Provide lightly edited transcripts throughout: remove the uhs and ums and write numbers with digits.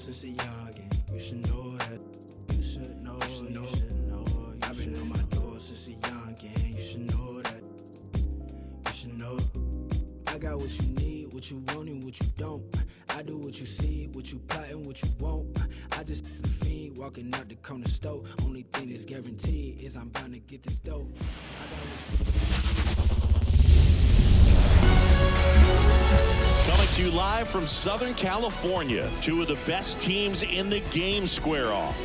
since a youngin'. You should know that. You should know. You should know. I've been on my door since a youngin'. You should know that. You should know. I got what you need, what you want, and what you don't. I do what you see, what you plot, and what you won't. I just the fiend walking out the corner store. Only thing that's guaranteed is I'm bound to get this dough. I got what Coming to you live from Southern California, two of the best teams in the game square off.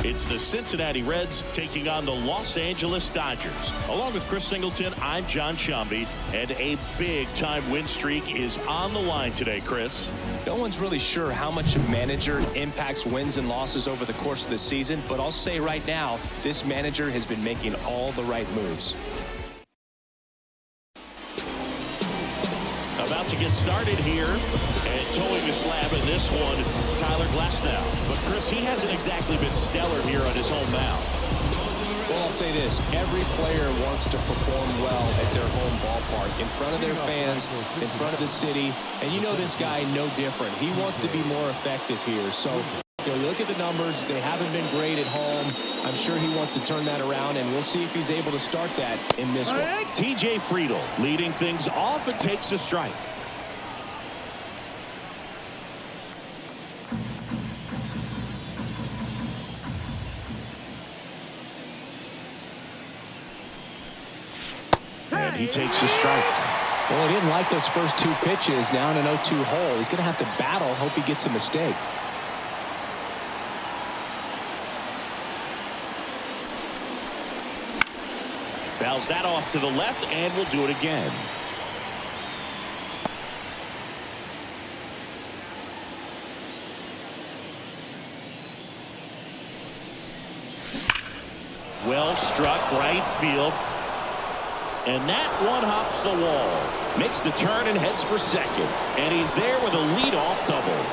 It's the Cincinnati Reds taking on the Los Angeles Dodgers. Along with Chris Singleton, I'm John Shambi, and a big-time win streak is on the line today, Chris. No one's really sure how much a manager impacts wins and losses over the course of the season, but I'll say right now, this manager has been making all the right moves. About to get started here, and towing the slab in this one, Tyler Glasnow. But Chris, he hasn't exactly been stellar here on his home mound. Well, I'll say this. Every player wants to perform well at their home ballpark, in front of their fans, in front of the city. And you know this guy no different. He wants to be more effective here. So, you look at the numbers. They haven't been great at home. I'm sure he wants to turn that around, and we'll see if he's able to start that in this one. TJ Friedl leading things off and takes a strike. And he takes a strike. Well, he didn't like those first two pitches. Now in an 0-2 hole. He's going to have to battle. Hope he gets a mistake. Fouls that off to the left, and we'll do it again. Well struck right field. And that one hops the wall. Makes the turn and heads for second. And he's there with a leadoff double.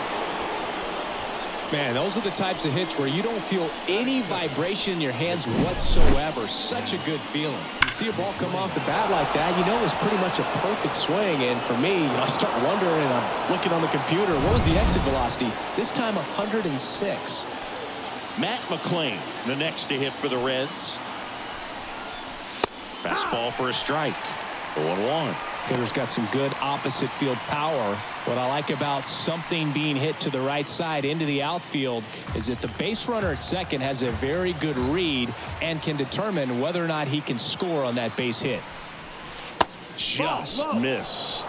Man, those are the types of hits where you don't feel any vibration in your hands whatsoever. Such a good feeling. You see a ball come off the bat like that, you know it's pretty much a perfect swing. And for me, I start wondering, and I'm looking on the computer, what was the exit velocity? This time 106. Matt McLain, the next to hit for the Reds. Fastball for a strike. 0-1. Hitter's got some good opposite field power. What I like about something being hit to the right side into the outfield is that the base runner at second has a very good read and can determine whether or not he can score on that base hit. Just missed.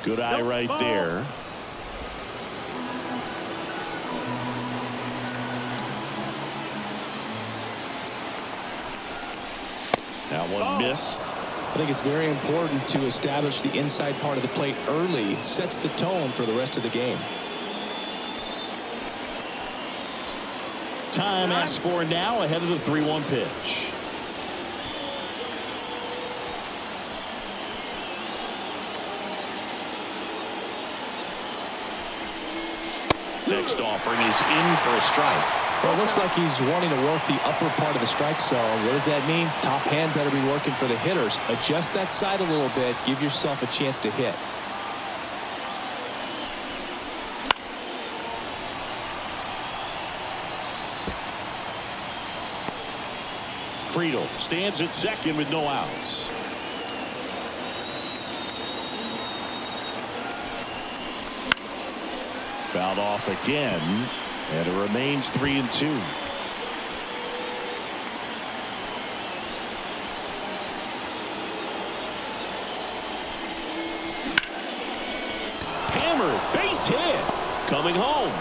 Good eye right there. That one missed. I think it's very important to establish the inside part of the plate early. It sets the tone for the rest of the game. Time asked for now ahead of the 3-1 pitch. Next offering is in for a strike. Well, it looks like he's wanting to work the upper part of the strike zone. What does that mean? Top hand better be working for the hitters. Adjust that side a little bit. Give yourself a chance to hit. Friedl stands at second with no outs. Fouled off again, and it remains 3-2. Hammered, base hit, coming home.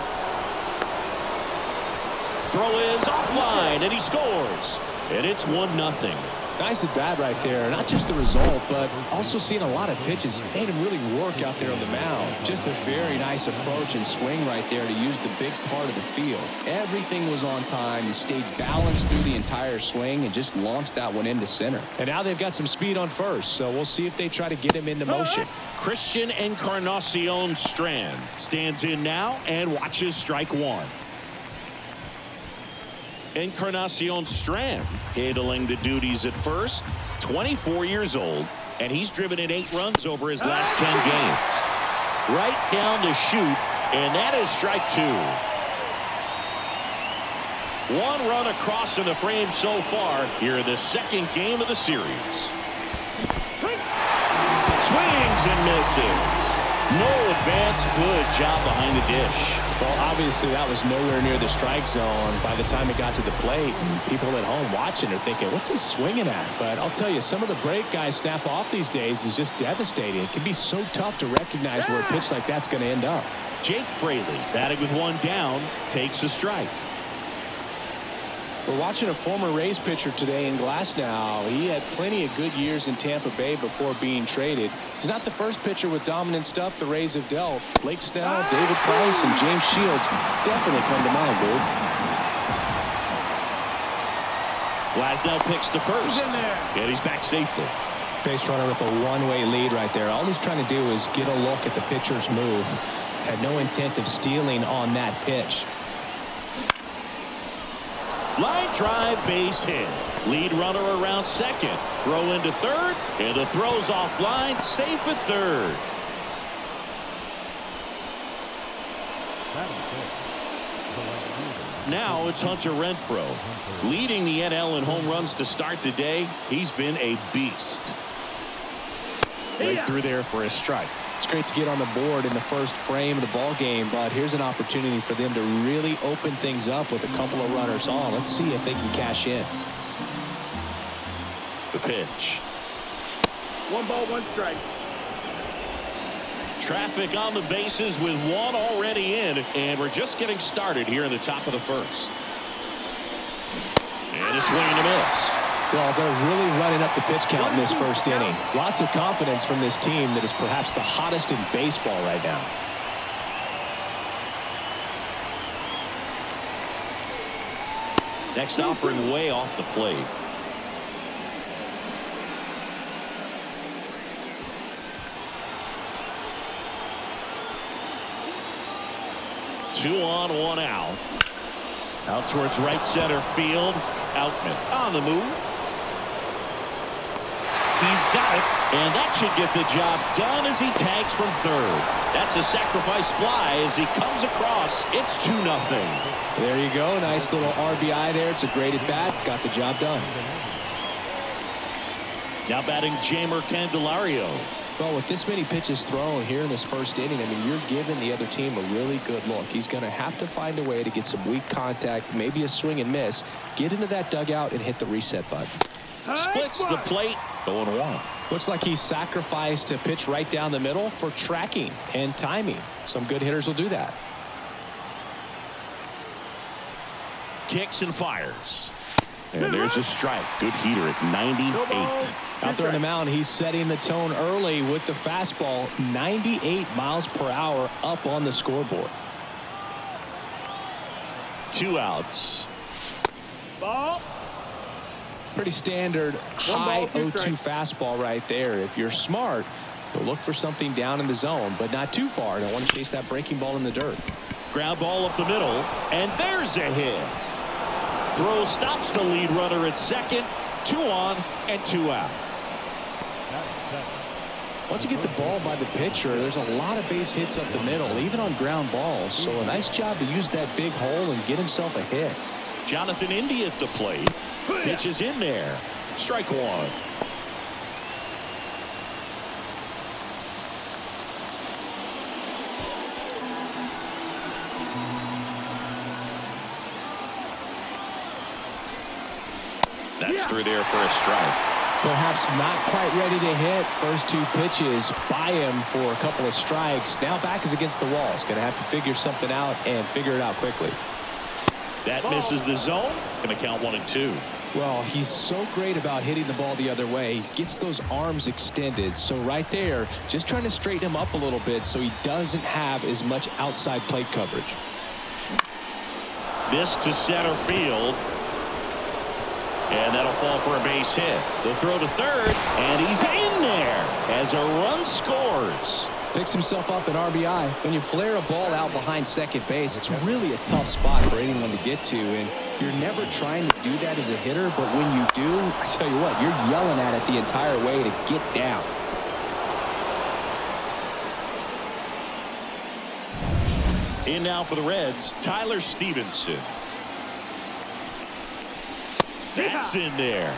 Throw is offline, and he scores. And it's 1-0. Nice at bat right there. Not just the result, but also seeing a lot of pitches. Made him really work out there on the mound. Just a very nice approach and swing right there to use the big part of the field. Everything was on time. He stayed balanced through the entire swing and just launched that one into center. And now they've got some speed on first, so we'll see if they try to get him into motion. Christian Encarnacion-Strand stands in now and watches strike one. Encarnacnion-Strand handling the duties at first. 24 years old. and he's driven in 8 runs over his last 10 games. Right down to shoot, and that is strike 2. 1 run across in the frame so far here in the second game of the series. Swings and misses. No advance. Good job behind the dish. Well, obviously that was nowhere near the strike zone by the time it got to the plate. And people at home watching are thinking, what's he swinging at? But I'll tell you, some of the break guys snap off these days is just devastating. It can be so tough to recognize where a pitch like that's going to end up. Jake Fraley, batting with 1 down, takes a strike. We're watching a former Rays pitcher today in Glasnow. He had plenty of good years in Tampa Bay before being traded. He's not the first pitcher with dominant stuff the Rays have dealt. Blake Snell, David Price, and James Shields definitely come to mind, dude. Glasnow picks to first, and he's back safely. Base runner with a one-way lead right there. All he's trying to do is get a look at the pitcher's move. Had no intent of stealing on that pitch. Line drive, base hit. Lead runner around second. Throw into third, and the throw's offline, safe at third. Now it's Hunter Renfroe. Leading the NL in home runs to start the day. He's been a beast. Right through there for a strike. It's great to get on the board in the first frame of the ball game, but here's an opportunity for them to really open things up with a couple of runners on. Let's see if they can cash in. The pitch. 1 ball, 1 strike. Traffic on the bases with 1 already in, and we're just getting started here in the top of the first. And a swing and a miss. Well, they're really running up the pitch count in this first inning. Lots of confidence from this team that is perhaps the hottest in baseball right now. Next offering way off the plate. Two on, 1 out. Out towards right center field. Outman on the move. He's got it, and that should get the job done as he tags from third. That's a sacrifice fly as he comes across. It's 2-0. There you go. Nice little RBI there. It's a great at bat. Got the job done. Now batting Jeimer Candelario. Well, with this many pitches thrown here in this first inning, I mean, you're giving the other team a really good look. He's going to have to find a way to get some weak contact, maybe a swing and miss, get into that dugout and hit the reset button. Splits the plate, 0-1. Looks like he sacrificed a pitch right down the middle for tracking and timing. Some good hitters will do that. Kicks and fires. And there's a strike. Good heater at 98. Out there on the mound, he's setting the tone early with the fastball. 98 miles per hour up on the scoreboard. 2 outs. Ball. Pretty standard high 0-2 fastball right there. If you're smart, you'll look for something down in the zone, but not too far. Don't want to chase that breaking ball in the dirt. Ground ball up the middle, and there's a hit. Throw stops the lead runner at second. 2 on and 2 out. Once you get the ball by the pitcher, there's a lot of base hits up the middle, even on ground balls. So a nice job to use that big hole and get himself a hit. Jonathan Indy at the plate. Pitch is in there. Strike 1. That's through there for a strike. Perhaps not quite ready to hit. First 2 pitches by him for a couple of strikes. Now back is against the wall. He's going to have to figure something out and figure it out quickly. That misses the zone. Going to count 1 and 2. Well, he's so great about hitting the ball the other way. He gets those arms extended. So right there, just trying to straighten him up a little bit so he doesn't have as much outside plate coverage. This to center field. And that'll fall for a base hit. The throw to third, and he's in there as a run scores. Picks himself up an RBI. When you flare a ball out behind second base, it's really a tough spot for anyone to get to, and you're never trying to do that as a hitter, but when you do, I tell you what, you're yelling at it the entire way to get down. In now for the Reds, Tyler Stephenson. That's in there.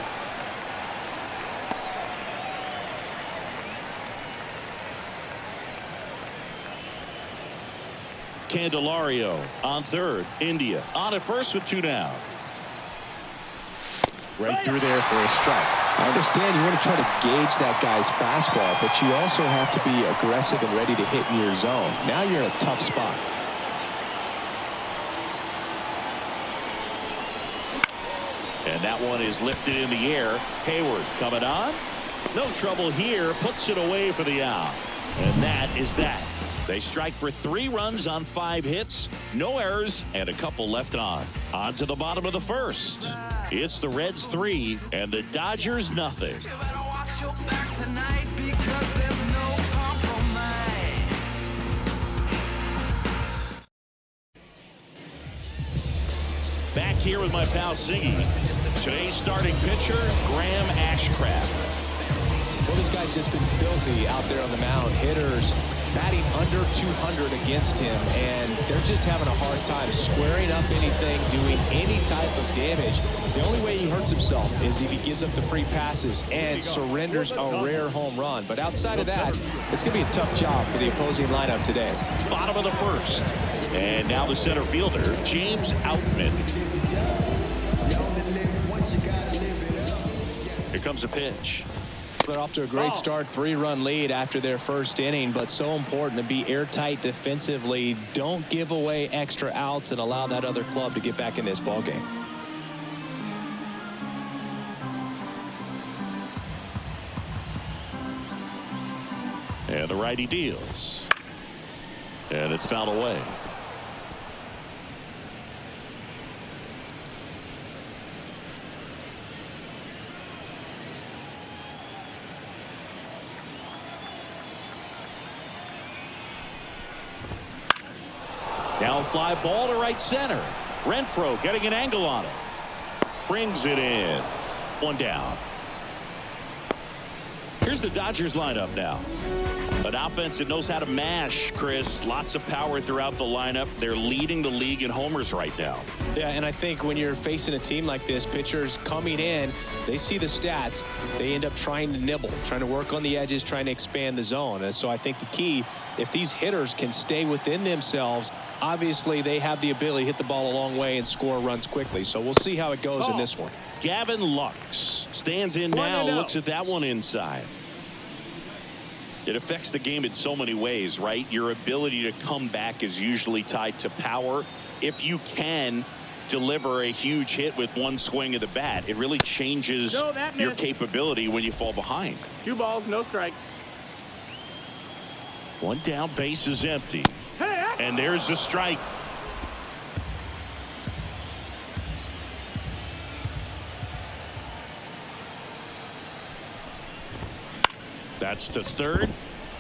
Candelario on third. India on at first with 2 down. Right through there for a strike. I understand you want to try to gauge that guy's fastball, but you also have to be aggressive and ready to hit in your zone. Now you're in a tough spot. And that one is lifted in the air. Hayward coming on. No trouble here. Puts it away for the out. And that is that. They strike for 3 runs on 5 hits. No errors and a couple left on. On to the bottom of the first. It's the Reds 3 and the Dodgers nothing. Back here with my pal Ziggy. Today's starting pitcher, Graham Ashcraft. Well, this guy's just been filthy out there on the mound. Hitters batting under 200 against him, and they're just having a hard time squaring up anything, doing any type of damage. The only way he hurts himself is if he gives up the free passes and surrenders a rare home run. But outside of that, it's going to be a tough job for the opposing lineup today. Bottom of the first. And now the center fielder, James Outman. Here comes a pitch. They're off to a great start, 3-run lead after their first inning, but so important to be airtight defensively. Don't give away extra outs and allow that other club to get back in this ballgame. And the righty deals. And it's fouled away. Now fly ball to right center. Renfroe getting an angle on it. Brings it in. 1 down. Here's the Dodgers lineup now. An offense that knows how to mash, Chris. Lots of power throughout the lineup. They're leading the league in homers right now. Yeah, and I think when you're facing a team like this, pitchers coming in, they see the stats. They end up trying to nibble, trying to work on the edges, trying to expand the zone. And so I think the key, if these hitters can stay within themselves, obviously they have the ability to hit the ball a long way and score runs quickly. So we'll see how it goes in this one. Gavin Lux stands in now, looks at that one inside. It affects the game in so many ways, right? Your ability to come back is usually tied to power. If you can deliver a huge hit with one swing of the bat, it really changes your capability when you fall behind. 2 balls, no strikes. 1 down, base is empty. And there's the strike. That's to third.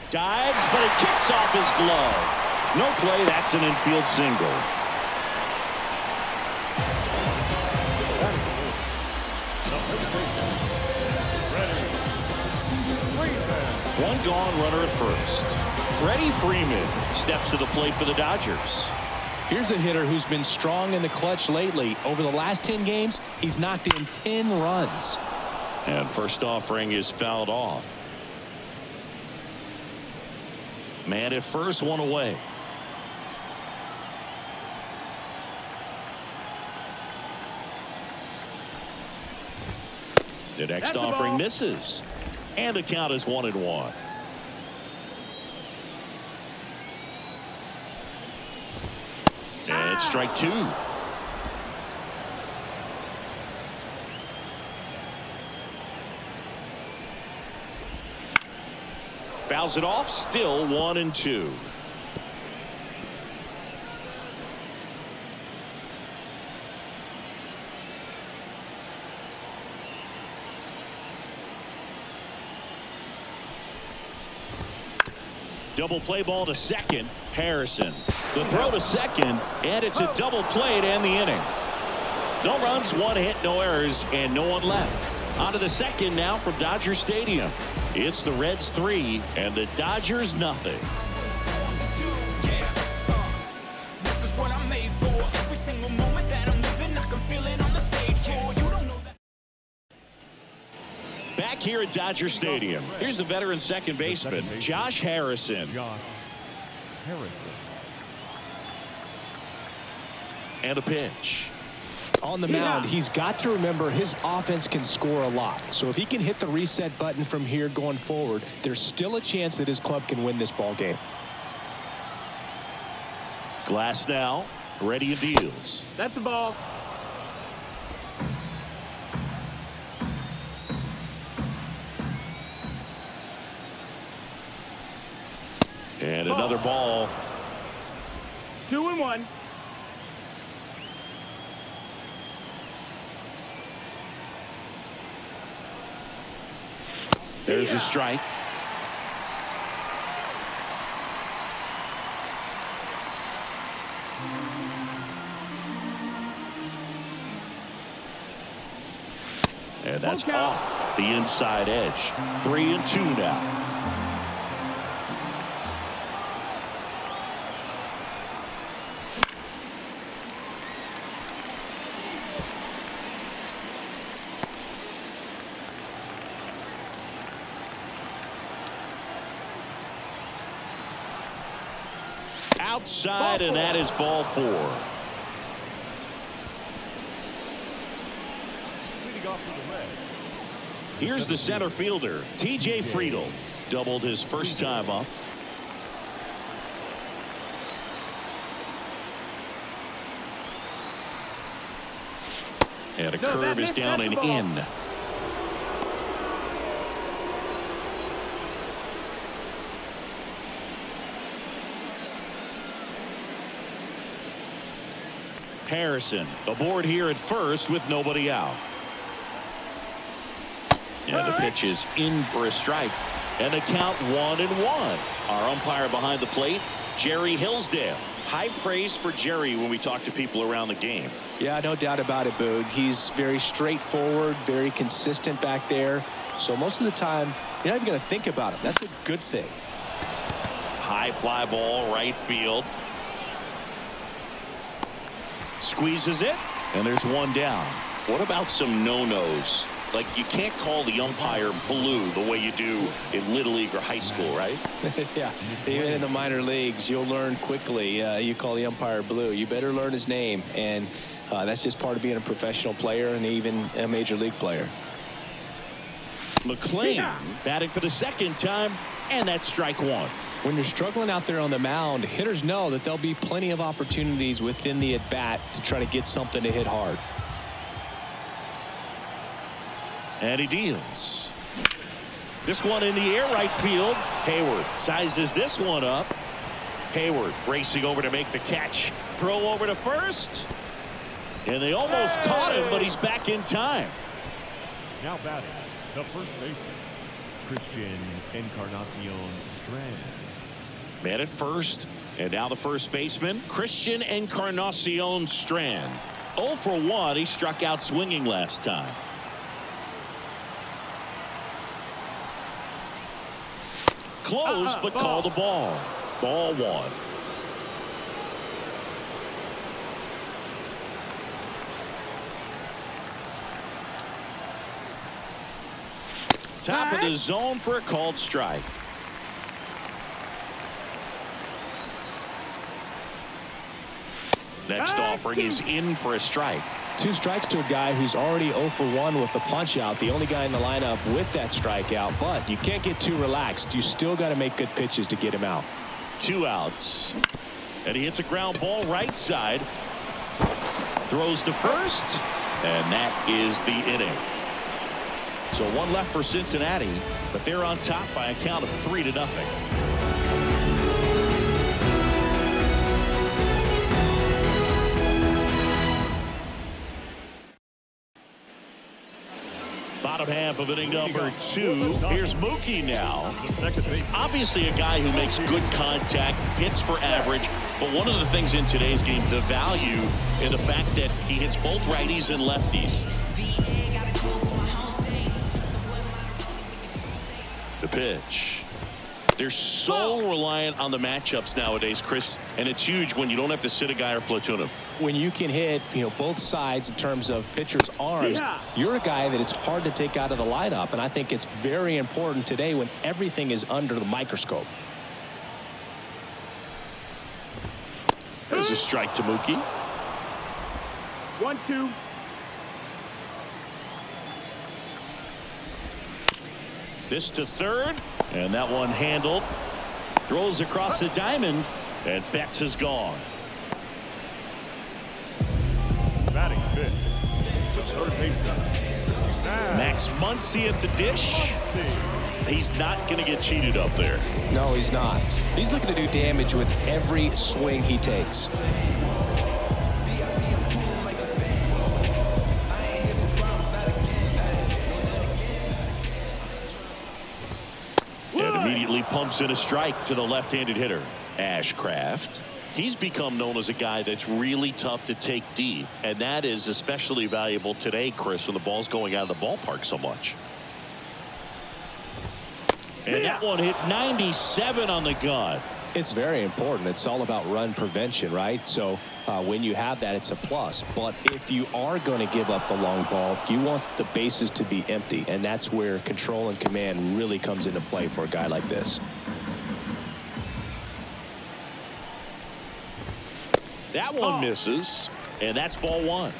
Dives, but it kicks off his glove. No play. That's an infield single. One gone, runner at first. Freddie Freeman steps to the plate for the Dodgers. Here's a hitter who's been strong in the clutch lately. Over the last 10 games, he's knocked in 10 runs. And first offering is fouled off. Man at first, 1 away. The next offering misses. And the count is 1-1. And it's strike 2. Fouls it off, still 1-2. Double play ball to second. Harrison. The throw to second, and it's a double play to end the inning. No runs, 1 hit, no errors, and no one left. On to the second now from Dodger Stadium. It's the Reds 3 and the Dodgers nothing. Back here at Dodger Stadium, here's the veteran second baseman, Josh Harrison. And a pitch. On the mound, he's got to remember his offense can score a lot. So if he can hit the reset button from here going forward, there's still a chance that his club can win this ball game. Glasnow, ready and deals. That's the ball. And another ball. 2-1. There's a strike. And that's off the inside edge. 3-2 now. Outside, and that is ball 4. Here's the center fielder, TJ Friedl. Doubled his first time up. And a curve is down and in. Harrison aboard here at first with nobody out. And the pitch is in for a strike. And the count 1-1. Our umpire behind the plate, Jerry Hillsdale. High praise for Jerry when we talk to people around the game. Yeah, no doubt about it, Boog. He's very straightforward, very consistent back there. So most of the time, you're not even going to think about him. That's a good thing. High fly ball, right field. Squeezes it, and there's one down. What about some no-nos? Like, you can't call the umpire blue the way you do in Little League or high school, right? Yeah, even in the minor leagues, you'll learn quickly. You call the umpire blue. You better learn his name, and that's just part of being a professional player and even a major league player. McLain batting for the second time, and that's strike 1. When you're struggling out there on the mound, hitters know that there'll be plenty of opportunities within the at-bat to try to get something to hit hard. And he deals. This one in the air, right field. Hayward sizes this one up. Hayward racing over to make the catch. Throw over to first. And they almost caught him, but he's back in time. Now batting, the first baseman, Christian Encarnacion-Strand. Man at first, and now the first baseman, Christian Encarnacion-Strand. 0 for 1. He struck out swinging last time. Close, but called a ball. Ball 1. Top of the zone for a called strike. Next offering is in for a strike. 2 strikes to a guy who's already 0 for 1 with the punch out. The only guy in the lineup with that strikeout, but you can't get too relaxed. You still got to make good pitches to get him out. 2 outs. And he hits a ground ball right side. Throws to first. And that is the inning. So 1 left for Cincinnati, but they're on top by a count of 3-0. Bottom half of inning number 2. Here's Mookie now. Obviously a guy who makes good contact, hits for average, but one of the things in today's game, the value in the fact that he hits both righties and lefties. The pitch. They're so reliant on the matchups nowadays, Chris, and it's huge when you don't have to sit a guy or platoon him. When you can hit, both sides in terms of pitchers' arms, you're a guy that it's hard to take out of the lineup, and I think it's very important today when everything is under the microscope. There's a strike to Mookie. 1-2. This to third, and that one handled. Throws across the diamond, and Betts is gone. Batting fifth. The third baseman. Max Muncy at the dish. He's not going to get cheated up there. No, he's not. He's looking to do damage with every swing he takes. And immediately pumps in a strike to the left-handed hitter, Ashcraft. He's become known as a guy that's really tough to take deep, and that is especially valuable today, Chris, when the ball's going out of the ballpark so much. And that one hit 97 on the gun. It's very important. It's all about run prevention, right? So when you have that, it's a plus. But if you are going to give up the long ball, you want the bases to be empty, and that's where control and command really comes into play for a guy like this. That one misses, and that's ball one.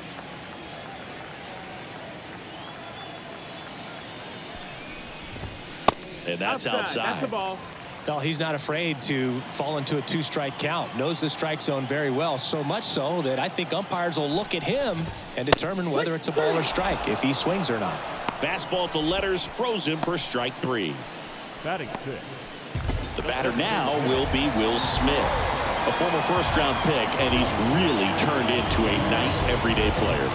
And that's outside. That's the ball. Well, he's not afraid to fall into a 2-strike count. Knows the strike zone very well, so much so that I think umpires will look at him and determine whether it's a ball or strike, if he swings or not. Fastball at the letters, frozen for strike 3. Batting sixth. The batter now will be Will Smith, a former first-round pick, and he's really turned into a nice everyday player.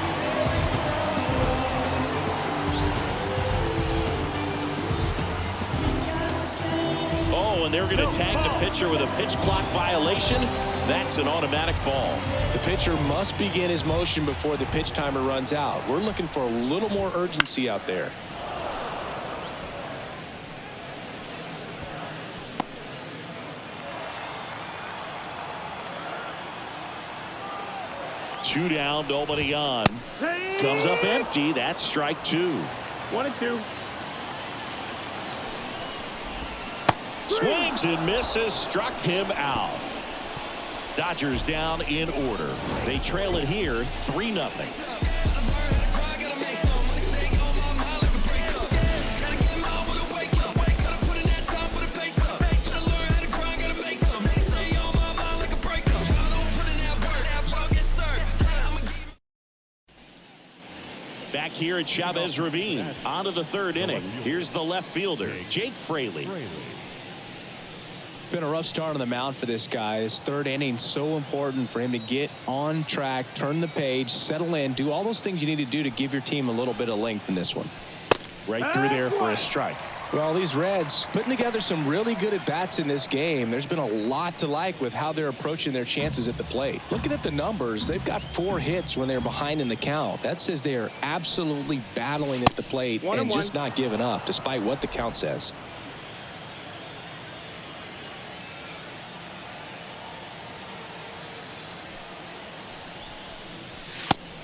Oh, and they're going to tag the pitcher with a pitch clock violation. That's an automatic ball. The pitcher must begin his motion before the pitch timer runs out. We're looking for a little more urgency out there. Two down, nobody on. Comes up empty. That's strike 2. 1-2. Swings and misses, struck him out. Dodgers down in order. They trail it here 3-0. Back here at Chavez Ravine, on to the third inning. Here's the left fielder, Jake Fraley. Been a rough start on the mound for this guy. This third inning so important for him to get on track, turn the page, settle in, do all those things you need to do to give your team a little bit of length in this one. Right through there for a strike. Well, these Reds putting together some really good at-bats in this game. There's been a lot to like with how they're approaching their chances at the plate. Looking at the numbers, they've got 4 hits when they're behind in the count. That says they are absolutely battling at the plate and just not giving up, despite what the count says.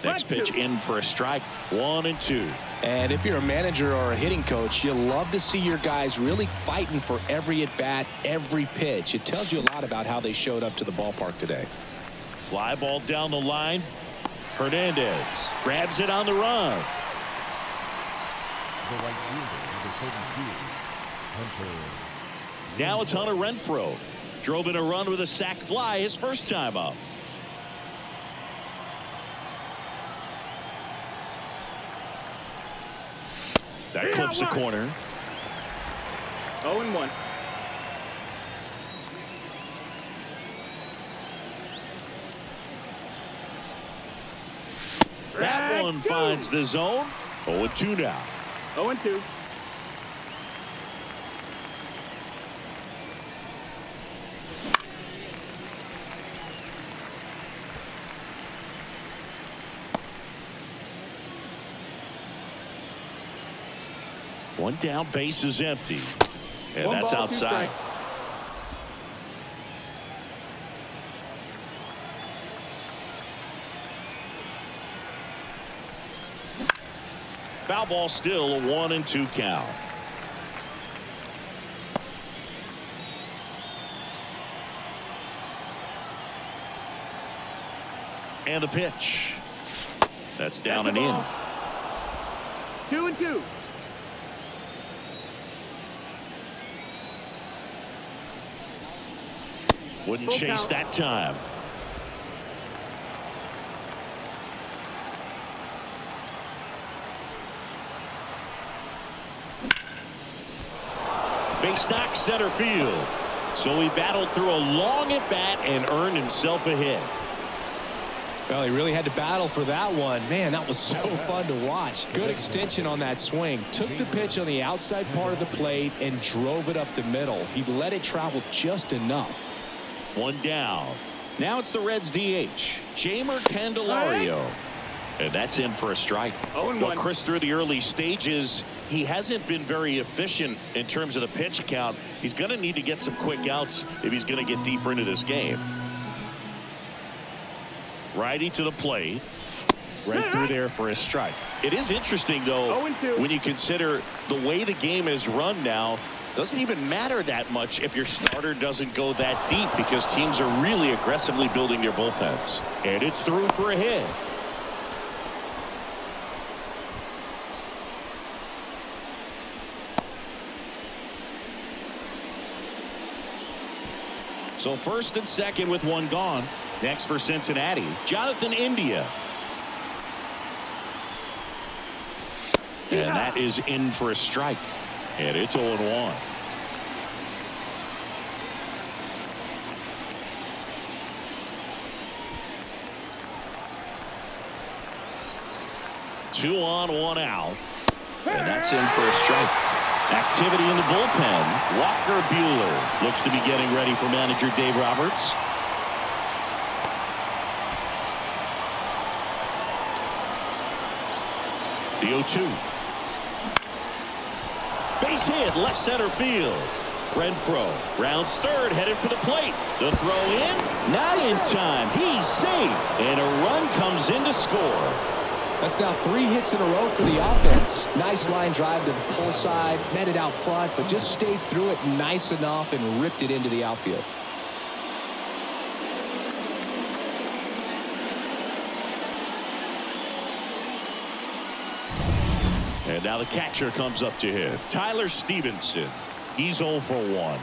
Next pitch in for a strike. 1-2. And if you're a manager or a hitting coach, you love to see your guys really fighting for every at-bat, every pitch. It tells you a lot about how they showed up to the ballpark today. Fly ball down the line. Hernandez grabs it on the run. The right fielder, number 32, Hunter. Now it's Hunter Renfroe. Drove in a run with a sac fly his first time up. That clips the corner. 0-1. That one finds the zone. 0-2 now. 0-2. One down, base is empty. And One that's ball, outside. 2 strikes. Foul ball, still a 1-2 count. And the pitch. That's down and in. 2-2. Wouldn't Full chase count. that time. Base knock center field. So he battled through a long at bat and earned himself a hit. Well, he really had to battle for that one. Man, that was so fun to watch. Good extension on that swing. Took the pitch on the outside part of the plate and drove it up the middle. He let it travel just enough. One down. Now it's the Reds DH, Jeimer Candelario. And that's in for a strike. 0-1. Well, Chris, through the early stages, he hasn't been very efficient in terms of the pitch count. He's going to need to get some quick outs if he's going to get deeper into this game. Righty to the plate. Right through there for a strike. It is interesting, though, 0-2. when you consider the way the game is run now. Doesn't even matter that much if your starter doesn't go that deep because teams are really aggressively building their bullpens. And it's through for a hit. So first and second with one gone. Next for Cincinnati, Jonathan India. And that is in for a strike. And it's 0-1. Two on, one out. And that's in for a strike. Activity in the bullpen. Walker Buehler looks to be getting ready for manager Dave Roberts. The 0-2. Base hit, left center field. Renfroe rounds third, headed for the plate. The throw in, not in time. He's safe, and a run comes in to score. That's now 3 hits in a row for the offense. Nice line drive to the pull side, met it out front, but just stayed through it nice enough and ripped it into the outfield. And now the catcher comes up to him. Tyler Stephenson. He's 0 for 1.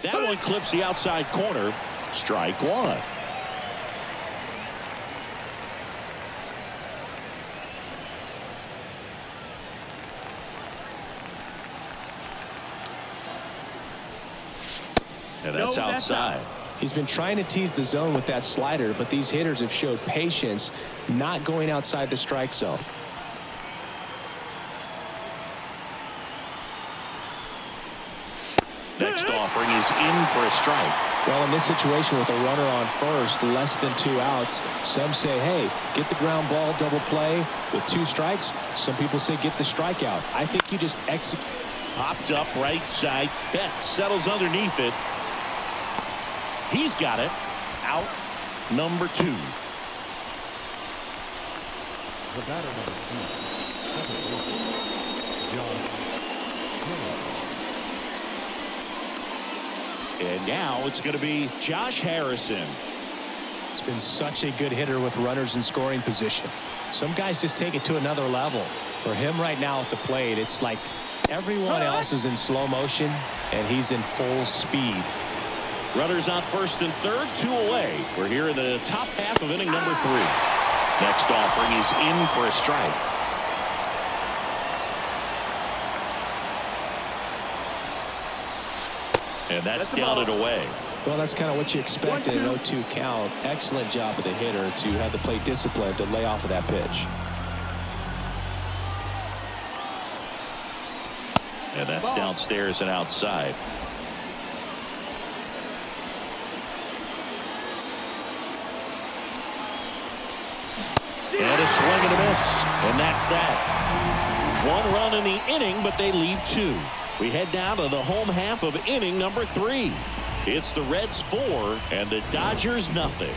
That one clips the outside corner. Strike one. And that's outside. He's been trying to tease the zone with that slider, but these hitters have showed patience, not going outside the strike zone. Next offering is in for a strike. Well, in this situation with a runner on first, less than 2 outs, some say, hey, get the ground ball, double play with 2 strikes. Some people say get the strikeout. I think you just execute. Popped up right side. Betts settles underneath it. He's got it. Out number 2. The batter number 2, second baseman, Josh. And now it's going to be Josh Harrison. It's been such a good hitter with runners in scoring position. Some guys just take it to another level. For him right now at the plate, it's like everyone else is in slow motion and he's in full speed. Runners on first and third, 2 away. We're here in the top half of inning number 3. Next offering is in for a strike. And that's down and away. Well, that's kind of what you expect in an 0-2 count. Excellent job of the hitter to have the plate discipline to lay off of that pitch. And that's downstairs and outside. And a swing and a miss. And that's that. 1 run in the inning, but they leave 2. We head down to the home half of inning number 3. It's the Reds 4 and the Dodgers nothing.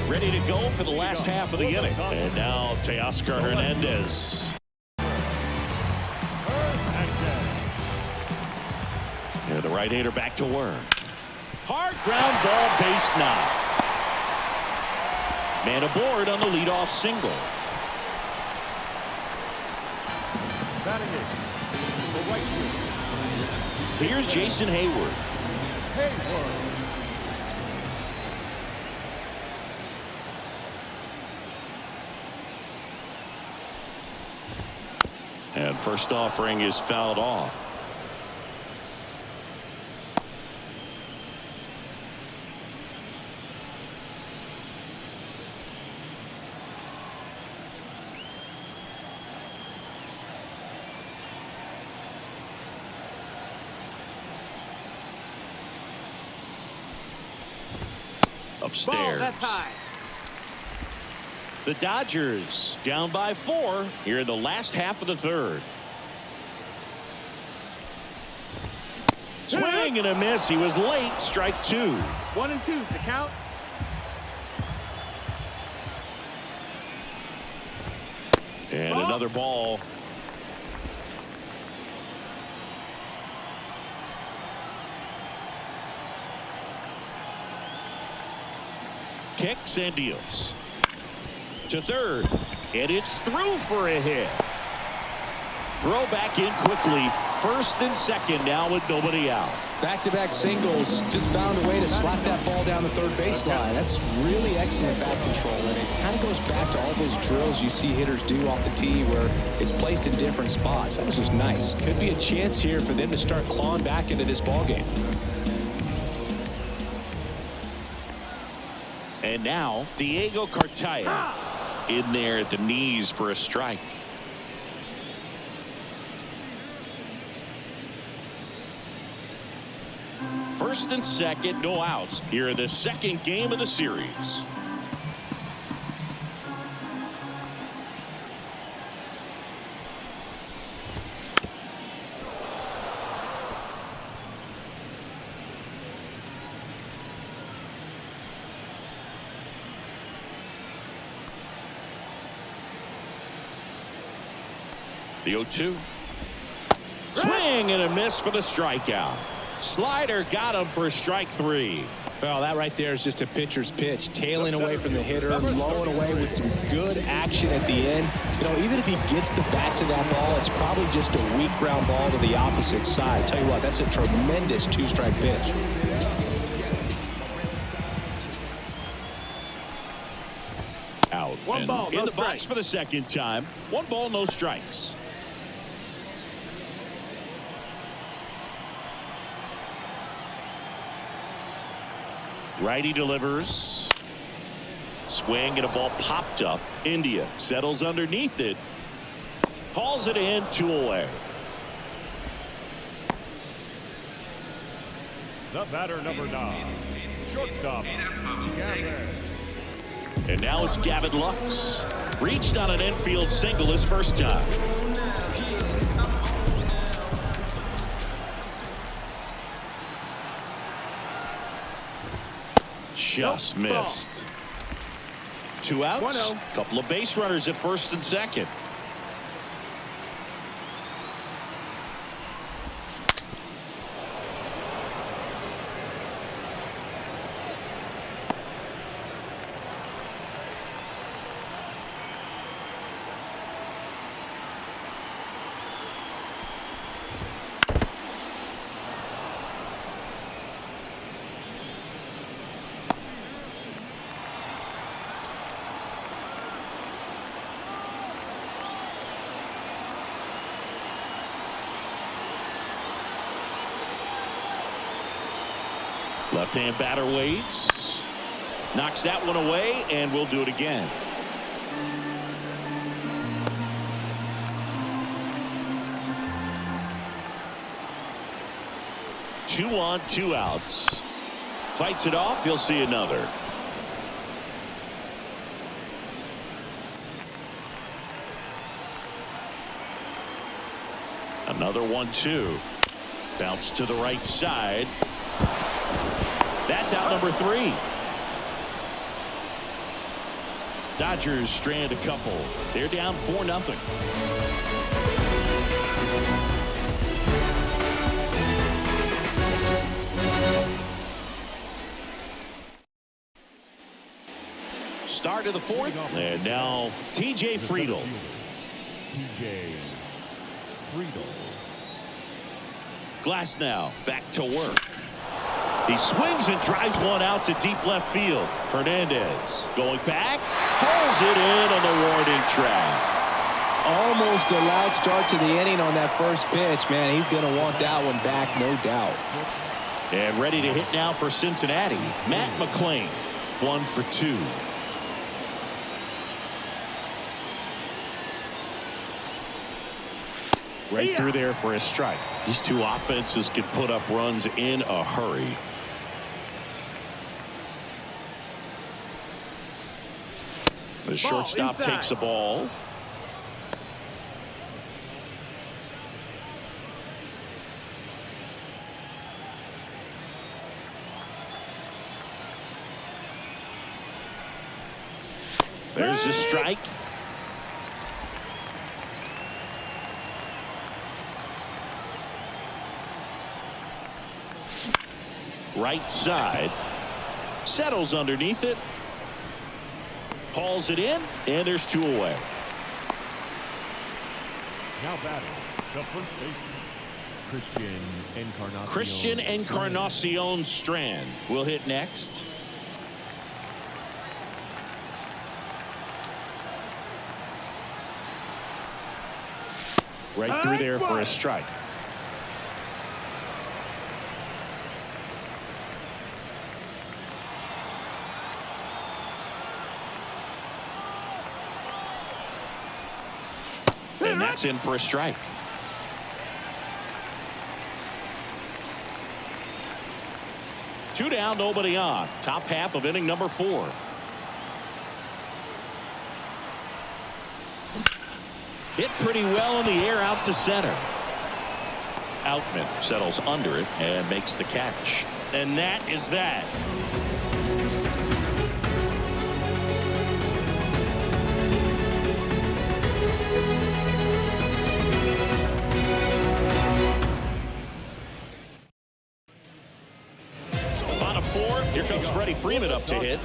Ready to go for the last half of the inning. And now Teoscar Hernandez. Here the right-hander back to work. Hard ground ball, base knock. Man aboard on the leadoff single. Here's Jason Hayward. And first offering is fouled off. Upstairs. Ball, that's high. The Dodgers down by 4 here in the last half of the 3rd. Swing and a miss. He was late. Strike 2. 1 and 2 to count. And another ball. Kicks and deals. To third, and it's through for a hit. Throw back in quickly. First and second now with nobody out. Back-to-back singles. Just found a way to slap that ball down the third baseline. That's really excellent bat control, and it kind of goes back to all those drills you see hitters do off the tee where it's placed in different spots. That was just nice. Could be a chance here for them to start clawing back into this ball game. And now Diego Cartaya in there at the knees for a strike. First and second, no outs here in the second game of the series. The 0-2. Swing and a miss for the strikeout. Slider got him for strike 3. Well, that right there is just a pitcher's pitch. Tailing away from the hitter, blowing away with some good action at the end. You know, even if he gets the bat to that ball, it's probably just a weak ground ball to the opposite side. Tell you what, that's a tremendous 2-strike pitch. Out. One ball, in no the strikes. box for the second time. 1 ball, no strikes. Righty delivers. Swing and a ball popped up. India settles underneath it. Hauls it in, 2 away. The batter, number 9, shortstop, Gavin. And now it's Gavin Lux. Reached on an infield single his first time. Just missed. 2 outs. 1-0. Couple of base runners at first and second. Left-hand batter waits. Knocks that one away, and we'll do it again. Two on, 2 outs. Fights it off. You'll see another. Another 1-2. Bounce to the right side. That's out number 3. Dodgers strand a couple. They're down 4-0. Start of the 4th, and now TJ Friedl. TJ Friedl. Glasnow back to work. He swings and drives one out to deep left field. Hernandez going back, pulls it in on the warning track. Almost a loud start to the inning on that first pitch. Man, he's going to want that one back, no doubt. And ready to hit now for Cincinnati, Matt McLain. 1 for 2. Right through there for a strike. These two offenses can put up runs in a hurry. The shortstop takes the ball. There's the strike. Right side. Settles underneath it. Hauls it in, and there's 2 away. Now batting, the first baseman, Christian Encarnacion-Strand will hit next. Right through there for a strike. And that's in for a strike. Two down, nobody on. Top half of inning number 4. Hit pretty well in the air out to center. Outman settles under it and makes the catch. And that is that. Bottom 4, here comes Freddie Freeman up to hit.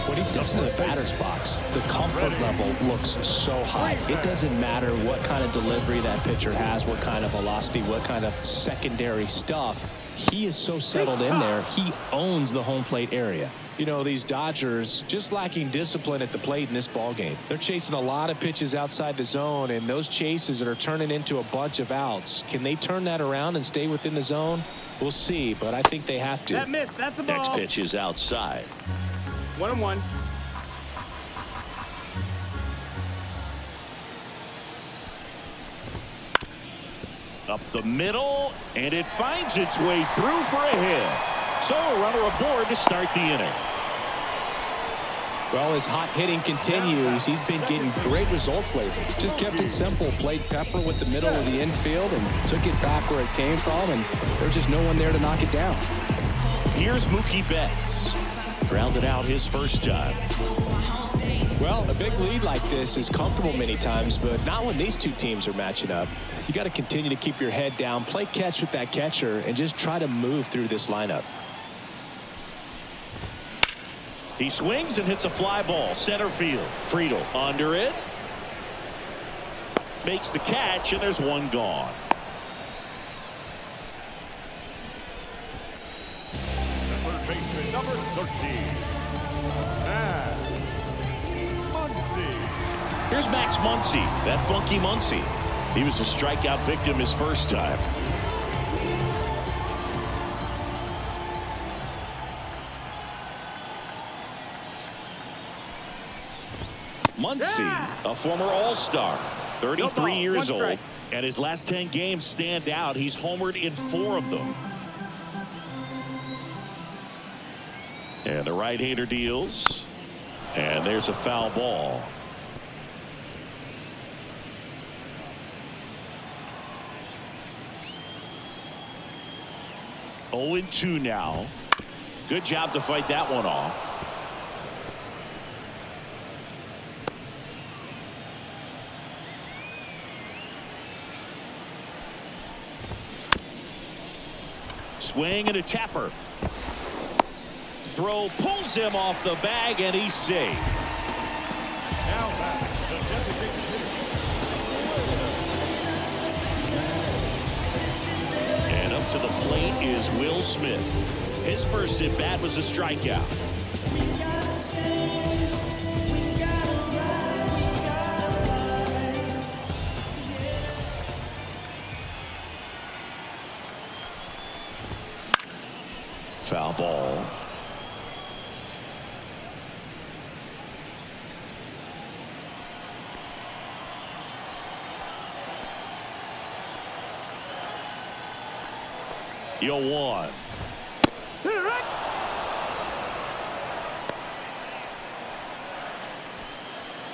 When he steps into the batter's box, the comfort level looks so high. It doesn't matter what kind of delivery that pitcher has, what kind of velocity, what kind of secondary stuff. He is so settled in there. He owns the home plate area. You know, these Dodgers just lacking discipline at the plate in this ballgame. They're chasing a lot of pitches outside the zone, and those chases that are turning into a bunch of outs. Can they turn that around and stay within the zone? We'll see, but I think they have to. That missed. That's the ball. Next pitch is outside. 1-1. Up the middle, and it finds its way through for a hit. So a runner aboard to start the inning. Well, his hot hitting continues. He's been getting great results lately. Just kept it simple. Played pepper with the middle of the infield and took it back where it came from, and there's just no one there to knock it down. Here's Mookie Betts. Grounded out his first time. Well, a big lead like this is comfortable many times, but not when these two teams are matching up. You got to continue to keep your head down, play catch with that catcher, and just try to move through this lineup. He swings and hits a fly ball center field. Friedl under it. Makes the catch, and there's one gone. Third baseman, number 13. Muncy. Here's Max Muncy, that funky Muncy. He was a strikeout victim his first time. Muncy, a former All-Star, 33 years old, strike. and his last 10 games stand out. He's homered in 4 of them. And the right-hander deals, and there's a foul ball. Oh, 0-2 now. Good job to fight that one off. Swing and a tapper. Throw pulls him off the bag, and he's safe. Now back, the designated hitter. And up to the plate is Will Smith. His first at bat was a strikeout. Foul ball. You'll one.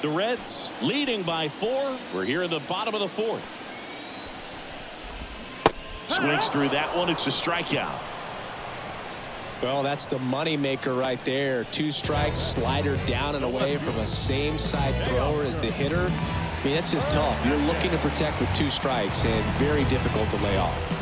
The Reds leading by 4. We're here in the bottom of the 4th. Swings through that one. It's a strikeout. Well, that's the money maker right there. 2 strikes, slider down and away from a same side thrower as the hitter. I mean, that's just tough. You're looking to protect with 2 strikes and very difficult to lay off.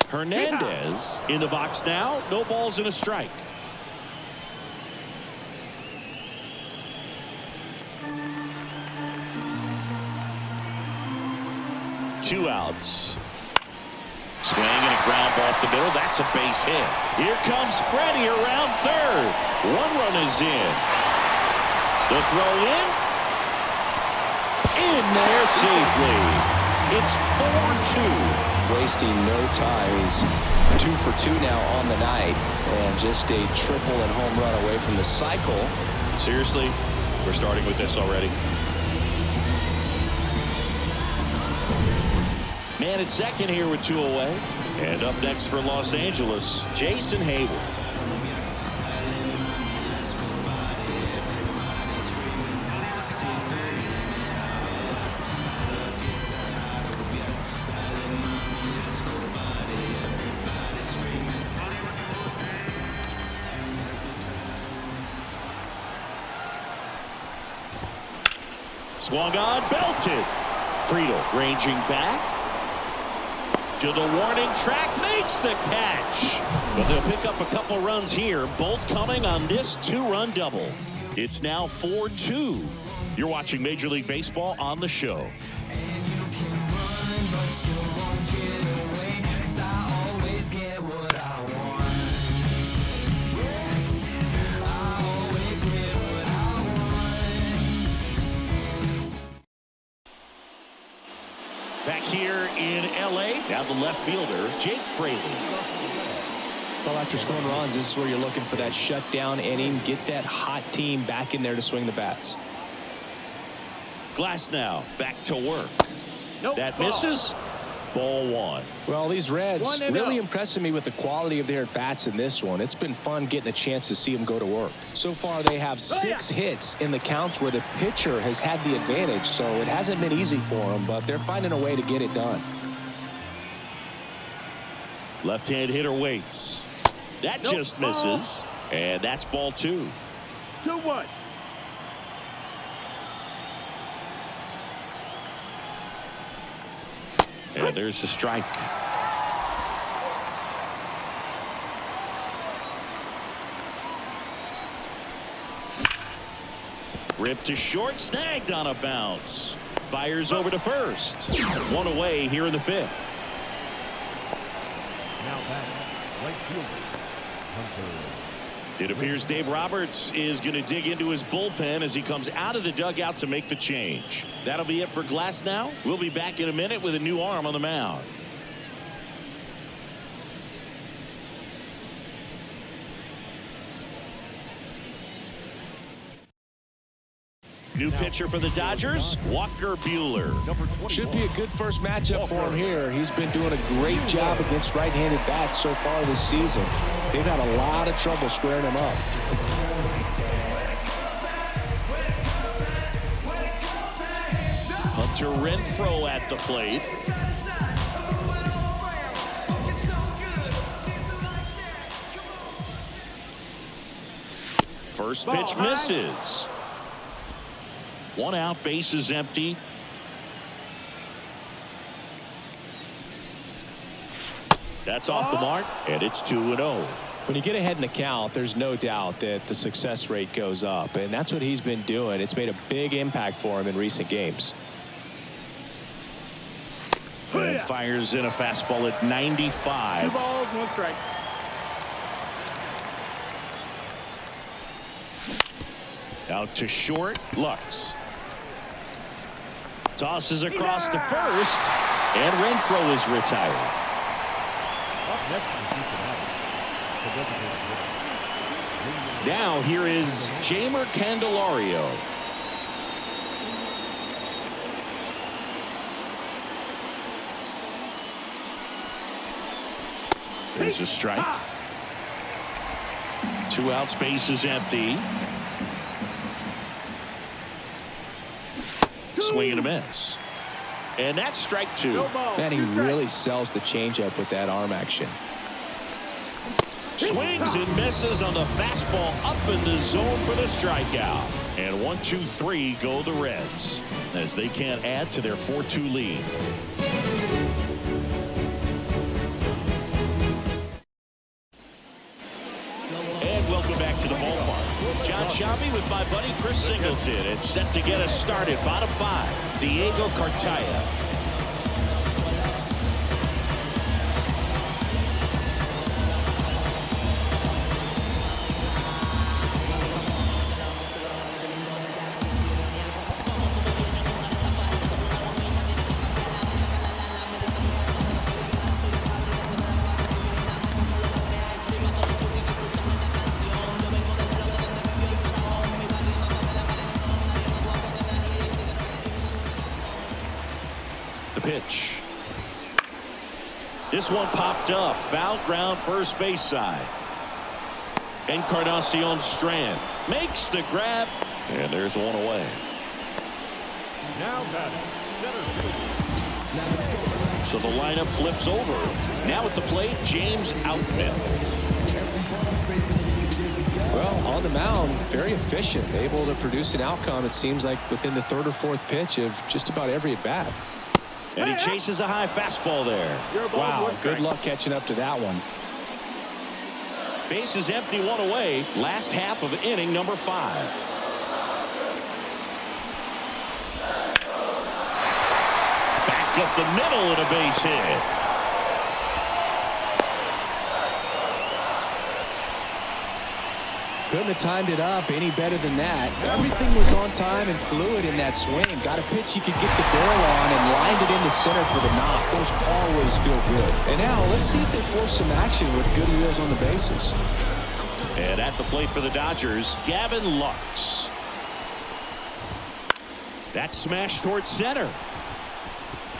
Hernandez in the box now. No balls and a strike. Two outs. Swing and a ground ball off the middle. That's a base hit. Here comes Freddie around third. 1 run is in. The throw in there safely. It's 4-2. Wasting no time. He's 2 for 2 now on the night, and just a triple and home run away from the cycle. Seriously, we're starting with this already. Man at second here with 2 away. And up next for Los Angeles, Jason Hayward. Swung on, belted. Friedl ranging back to the warning track, makes the catch. But they'll pick up a couple runs here, both coming on this 2-run double. It's now 4-2. You're watching Major League Baseball on the show. Back here in L.A., now the left fielder, Jake Fraley. Well, after scoring runs, this is where you're looking for that shutdown inning. Get that hot team back in there to swing the bats. Glasnow back to work. Nope. That misses. Ball 1. Well, these Reds 1-0. really impressing me with the quality of their bats in this one. It's been fun getting a chance to see them go to work. So far, they have 6 hits in the counts where the pitcher has had the advantage, so it hasn't been easy for them, but they're finding a way to get it done. Left-hand hitter waits. That just misses, and that's ball 2. 2-1. And there's the strike. Ripped to short, snagged on a bounce. Fires over to first. 1 away here in the 5th. Now back, right fielder, Hunter. It appears Dave Roberts is going to dig into his bullpen as he comes out of the dugout to make the change. That'll be it for Glasnow. We'll be back in a minute with a new arm on the mound. New pitcher for the Dodgers, Walker Buehler. Should be a good first matchup for him here. He's been doing a great job against right-handed bats so far this season. They've had a lot of trouble squaring him up. Hunter Renfroe at the plate. First pitch misses. One out, bases empty. That's off the mark, and it's 2-0. When you get ahead in the count, there's no doubt that the success rate goes up, and that's what he's been doing. It's made a big impact for him in recent games. And fires in a fastball at 95. 2 balls, 1 strike. Out to short, Lux. Tosses across to first, and Renfroe is retired. Up next is Cincinnati. The designated hitter. Now here is Jeimer Candelario. There's a strike. 2 outs, bases empty. Swing and a miss. And that's strike 2. Man, he really sells the changeup with that arm action. Swings and misses on the fastball up in the zone for the strikeout. And 1-2-3 go the Reds as they can't add to their 4-2 lead. And welcome back to the ballpark. John Shabby with my buddy Chris Singleton. It's set to get us started. Bottom 5, Diego Cartaya. Pitch. This one popped up. Foul ground, first base side. Encarnacnion-Strand makes the grab, and there's one away. Now batting, center field. So the lineup flips over. Now at the plate, James Outman. Well, on the mound, very efficient, able to produce an outcome, it seems like, within the 3rd or 4th pitch of just about every at bat. And he chases a high fastball there. Wow, good luck catching up to that one. Base is empty, one away. Last half of inning number 5. Back up the middle and a base hit. Couldn't have timed it up any better than that. Everything was on time and fluid in that swing. Got a pitch you could get the barrel on and lined it into center for the knock. Those always feel good. And now let's see if they force some action with good wheels on the bases. And at the plate for the Dodgers, Gavin Lux. That smash towards center.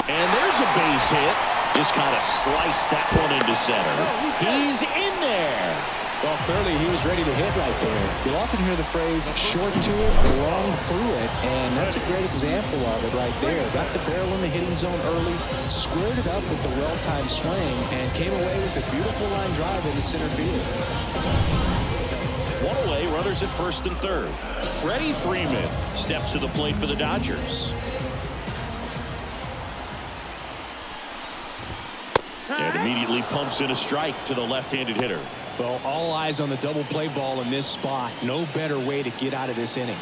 And there's a base hit. Just kind of sliced that one into center. He's in there. Well, clearly he was ready to hit right there. You'll often hear the phrase short to it, long through it, and that's a great example of it right there. Got the barrel in the hitting zone early, squared it up with the well-timed swing, and came away with a beautiful line drive into center field. One away, runners at first and third. Freddie Freeman steps to the plate for the Dodgers. And immediately pumps in a strike to the left-handed hitter. Well, all eyes on the double play ball in this spot. No better way to get out of this inning.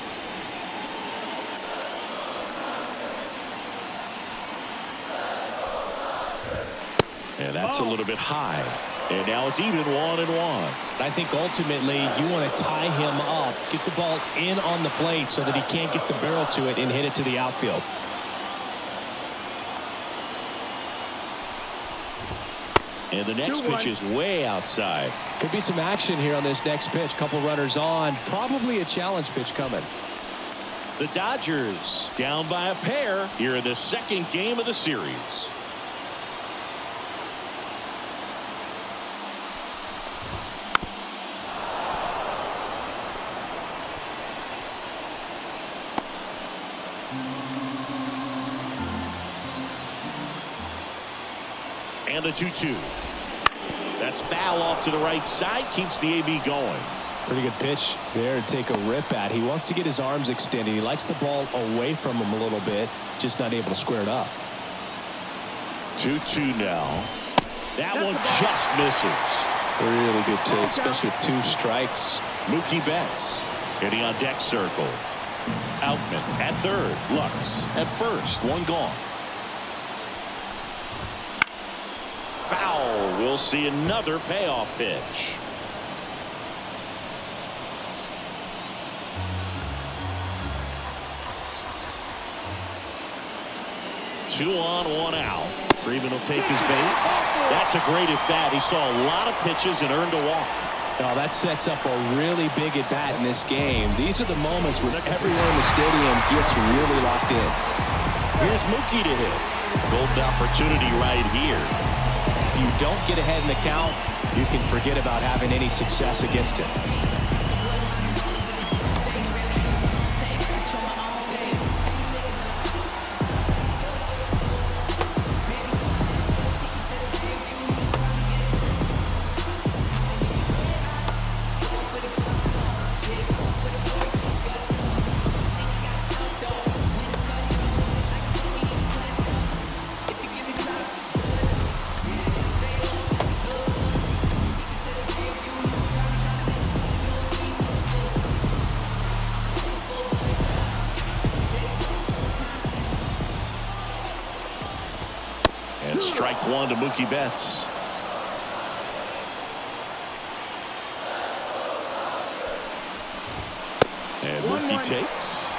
And that's a little bit high. And now it's even 1-1. I think ultimately you want to tie him up, get the ball in on the plate so that he can't get the barrel to it and hit it to the outfield. And the next pitch is way outside. Could be some action here on this next pitch. Couple runners on. Probably a challenge pitch coming. The Dodgers down by a pair here in the second game of the series. And the 2-2. That's foul off to the right side. Keeps the AB going. Pretty good pitch there to take a rip at. He wants to get his arms extended. He likes the ball away from him a little bit. Just not able to square it up. 2-2 now. That one just misses. Really good take, especially with 2 strikes. Mookie Betts hitting on deck circle. Outman at third. Lux at first. One gone. Foul. We'll see another payoff pitch. 2 on, 1 out. Freeman will take his base. That's a great at bat. He saw a lot of pitches and earned a walk. Oh, that sets up a really big at bat in this game. These are the moments when everyone in the stadium gets really locked in. Here's Mookie to hit. Golden opportunity right here. If you don't get ahead in the count, you can forget about having any success against him. Strike one to Mookie Betts. And Mookie takes.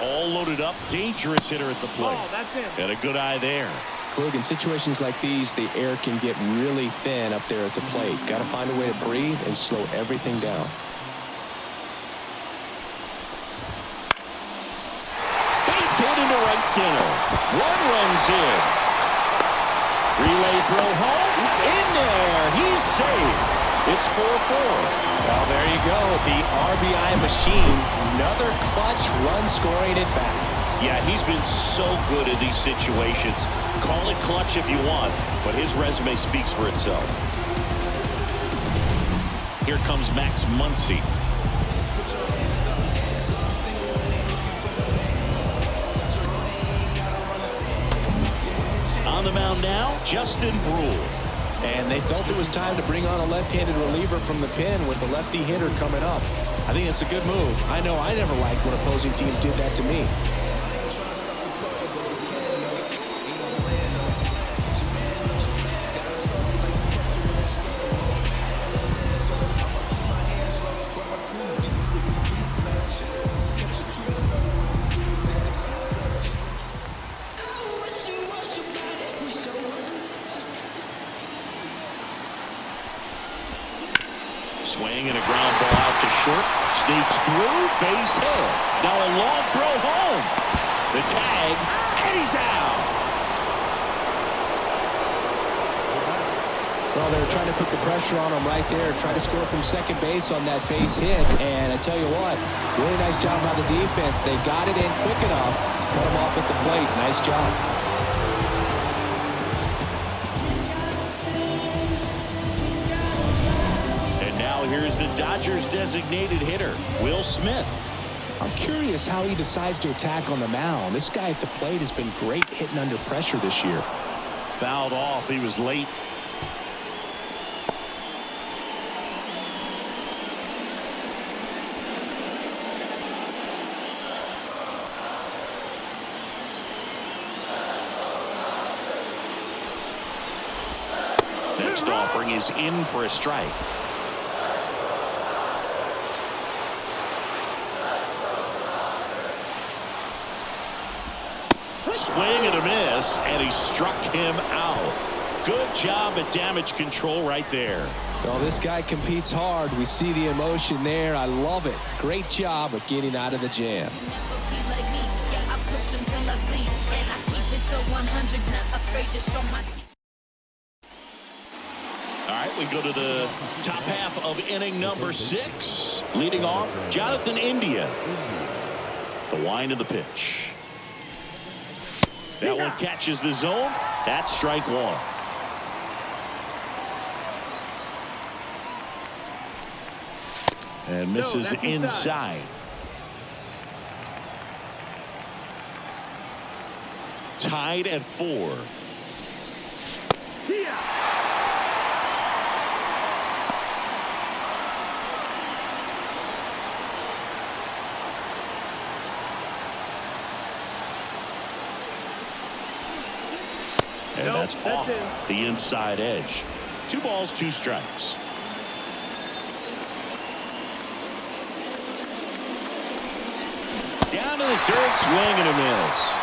All loaded up. Dangerous hitter at the plate. Oh, that's it. Got a good eye there. Look, in situations like these, the air can get really thin up there at the plate. Got to find a way to breathe and slow everything down. Hit into right center. 1 runs in. Relay throw home. In there. He's safe. It's 4-4. Well, there you go. The RBI machine. Another clutch run scoring at bat. Yeah, he's been so good in these situations. Call it clutch if you want, but his resume speaks for itself. Here comes Max Muncy. On the mound now, Justin Brule. And they felt it was time to bring on a left-handed reliever from the pen with the lefty hitter coming up. I think it's a good move. I know I never liked when opposing team did that to me. Swing and a ground ball out to short. Sneaks through. Base hit. Now a long throw home. The tag. And he's out. Well, they were trying to put the pressure on him right there. Try to score from second base on that base hit. And I tell you what, really nice job by the defense. They got it in quick enough to cut him off at the plate. Nice job. Here's the Dodgers designated hitter, Will Smith. I'm curious how he decides to attack on the mound. This guy at the plate has been great hitting under pressure this year. Fouled off. He was late. Next offering is in for a strike. Swing and a miss, and he struck him out. Good job at damage control right there. Well, this guy competes hard. We see the emotion there. I love it. Great job of getting out of the jam. All right, we go to the top half of inning number 6. Leading off, Jonathan India. The wind of the pitch. That one catches the zone. That's strike 1. And misses inside. Tied at 4. And that's off the inside edge. 2 balls, 2 strikes. Down to the dirt, swing and a miss.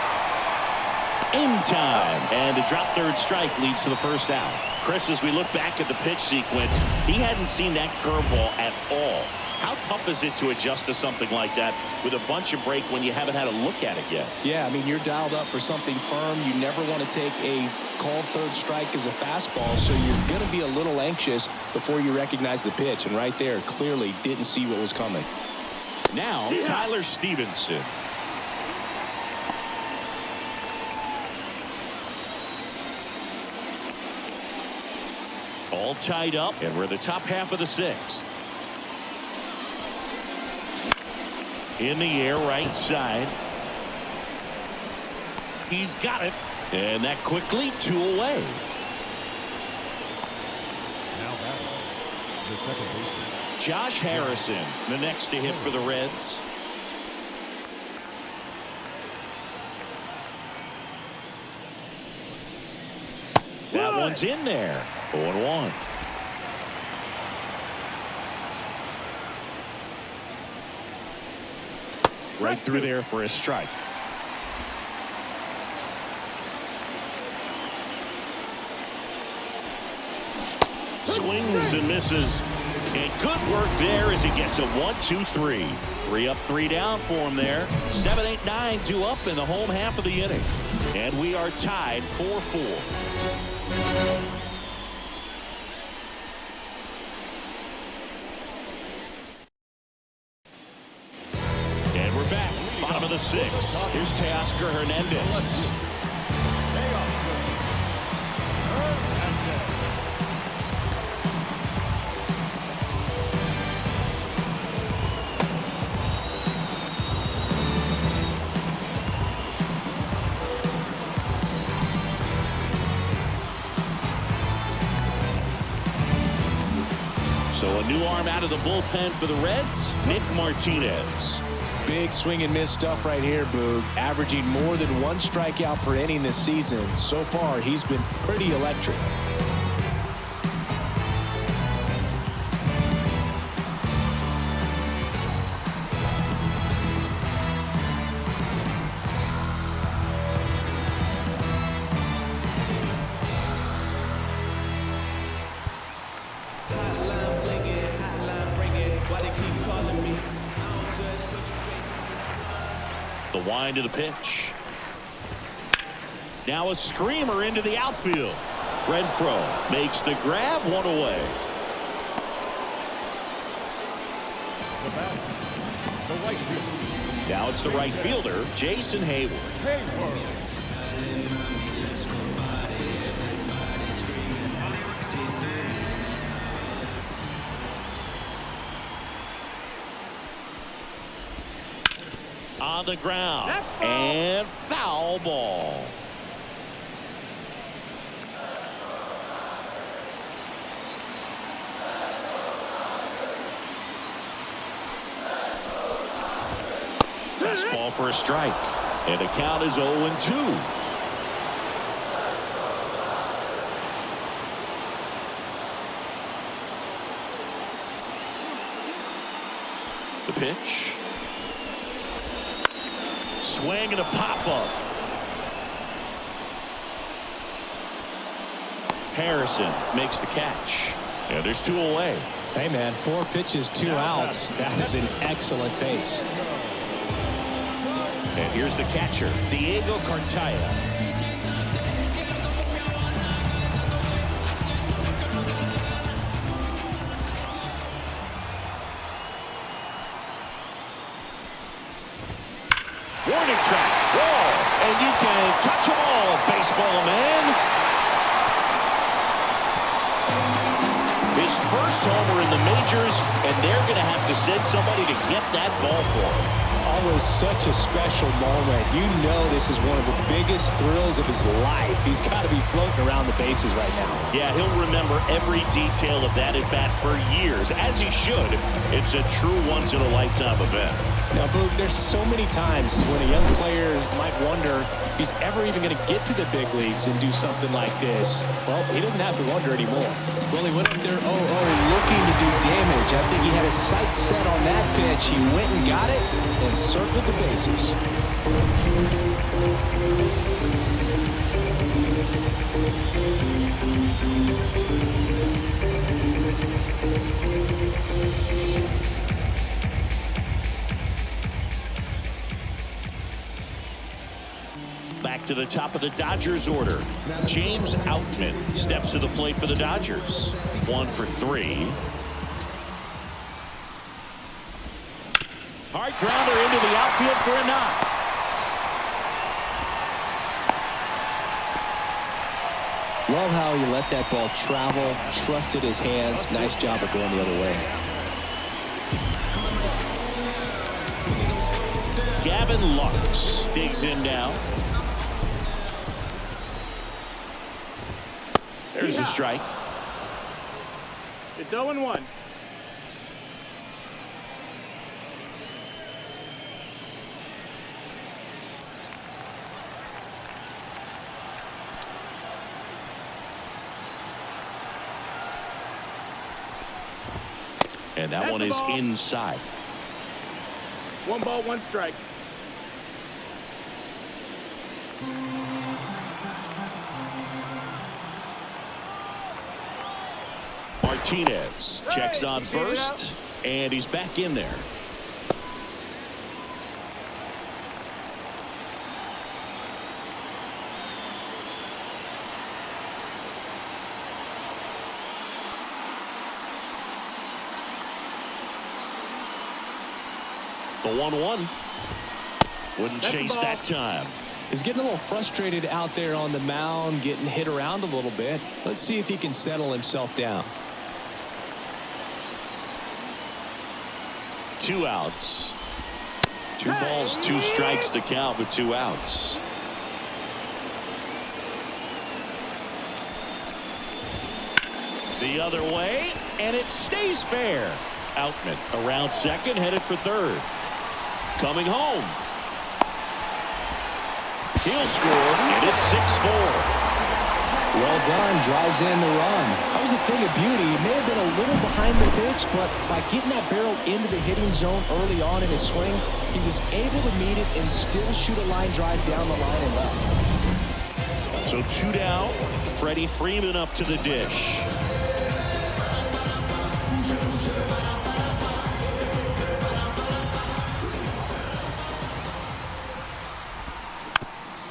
In time, and a drop third strike leads to the first out. Chris, as we look back at the pitch sequence, he hadn't seen that curveball at all. How tough is it to adjust to something like that with a bunch of break when you haven't had a look at it yet? Yeah, I mean, you're dialed up for something firm. You never want to take a called third strike as a fastball, so you're going to be a little anxious before you recognize the pitch. And right there, clearly didn't see what was coming. Now, Tyler Stephenson. All tied up, and we're the top half of the 6th. In the air, right side. He's got it. And that quickly, 2 away. Now batting, the second baseman, Josh Harrison, the next to hit for the Reds. That one's in there. 0-1. Right through there for a strike. Swings and misses. And good work there as he gets a 1-2-3. 3 up, 3 down for him there. 7, 8, 9, 2 up in the home half of the inning. And we are tied 4-4. And we're back. Bottom of the 6th. Here's Teoscar Hernandez. So a new arm out of the bullpen for the Reds, Nick Martinez. Big swing and miss stuff right here, Boog. Averaging more than 1 strikeout per inning this season. So far, he's been pretty electric. The wind of the pitch. Now a screamer into the outfield. Renfroe makes the grab, 1 away. the batter, the right fielder. Now it's the right fielder, Jason Hayward. On the ground and foul ball. Fastball for a strike, and the count is 0-2. The pitch. Swing and a pop-up. Harrison makes the catch. Yeah, there's 2 away. Hey, man, 4 pitches, 2 outs. That is an excellent pace. And here's the catcher, Diego Cartaya. Warning track, wall, and you can touch them all, baseball man. His first homer in the majors, and they're going to have to send somebody to get that ball for him. Always such a special moment. You know this is one of the biggest thrills of his life. He's got to be floating around the bases right now. Yeah, he'll remember every detail of that at-bat for years, as he should. It's a true once-in-a-lifetime event. Now, Boog, there's so many times when a young player might wonder if he's ever even going to get to the big leagues and do something like this. Well, he doesn't have to wonder anymore. Well, he went up there looking to do damage. I think he had his sights set on that pitch. He went and got it and circled the bases. Back to the top of the Dodgers order. James Outman steps to the plate for the Dodgers. 1 for 3. Hard grounder into the outfield for a knock. Love how he let that ball travel, trusted his hands. Nice job of going the other way. Gavin Lux digs in now. There's a strike. It's 0-1. And that one is inside. 1 ball, 1 strike. Martinez checks on first, and he's back in there. The 1-1. Wouldn't chase that time. He's getting a little frustrated out there on the mound, getting hit around a little bit. Let's see if he can settle himself down. 2 outs. 2 balls, 2 strikes to count with 2 outs. The other way, and it stays fair. Outman around second, headed for third. Coming home. He'll score, and it's 6-4. Well done, drives in the run. That was a thing of beauty. He may have been a little behind the pitch, but by getting that barrel into the hitting zone early on in his swing, he was able to meet it and still shoot a line drive down the line and left. So 2 down. Freddie Freeman up to the dish.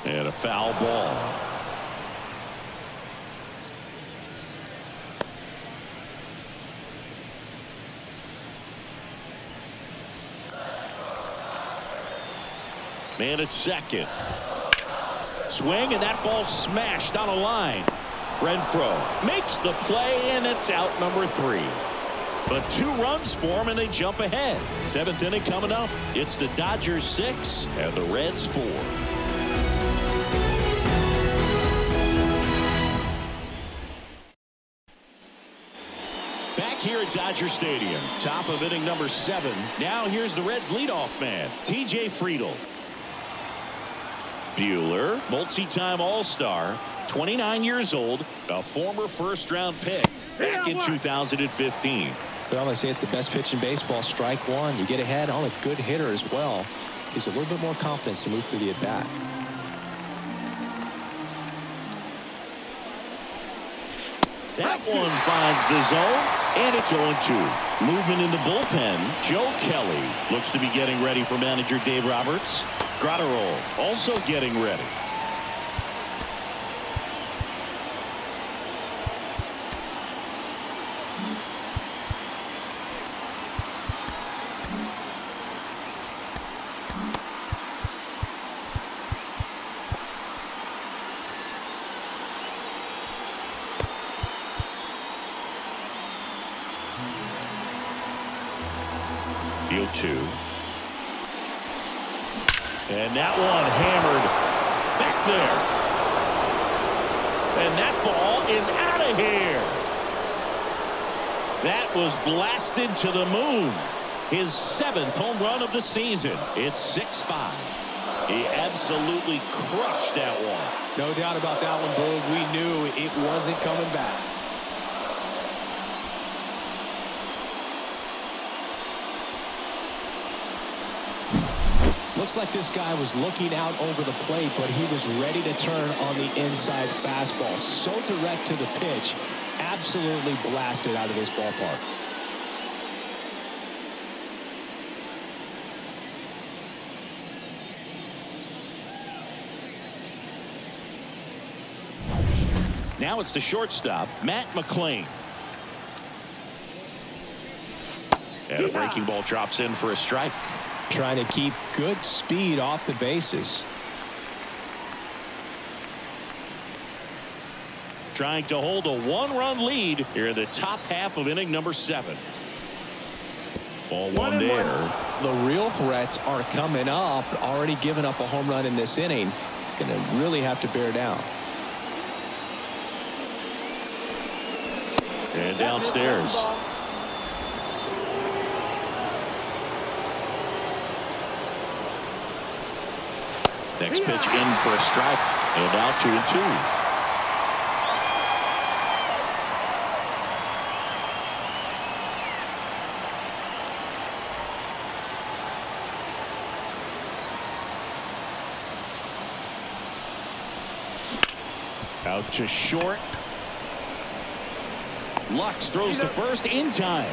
And a foul ball. Man at second. Swing, and that ball smashed on a line. Renfroe makes the play, and it's out number 3. But 2 runs for him, and they jump ahead. 7th inning coming up. It's the Dodgers 6 and the Reds 4. Here at Dodger Stadium, top of inning number 7. Now here's the Reds leadoff man, TJ Friedl. Buehler, multi-time All-Star, 29 years old, a former first-round pick back in 2015. Well, they say it's the best pitch in baseball. Strike 1. You get ahead on a good hitter as well. Gives a little bit more confidence to move through the at-bat. That one finds the zone, and it's 0-2. Movement in the bullpen. Joe Kelly looks to be getting ready for manager Dave Roberts. Gratterall also getting ready. Deal 2. And that one hammered back there. And that ball is out of here. That was blasted to the moon. His 7th home run of the season. It's 6-5. He absolutely crushed that one. No doubt about that one, Boog. We knew it wasn't coming back. Looks like this guy was looking out over the plate, but he was ready to turn on the inside fastball. So direct to the pitch. Absolutely blasted out of this ballpark. Now it's the shortstop, Matt McLain. And a breaking ball drops in for a strike. Trying to keep good speed off the bases. Trying to hold a 1-run lead here in the top half of inning number 7. Ball 1 there. The real threats are coming up. Already given up a home run in this inning. He's going to really have to bear down. And downstairs. Next pitch in for a strike. And now 2-2. Out to short. Lux throws to first in time.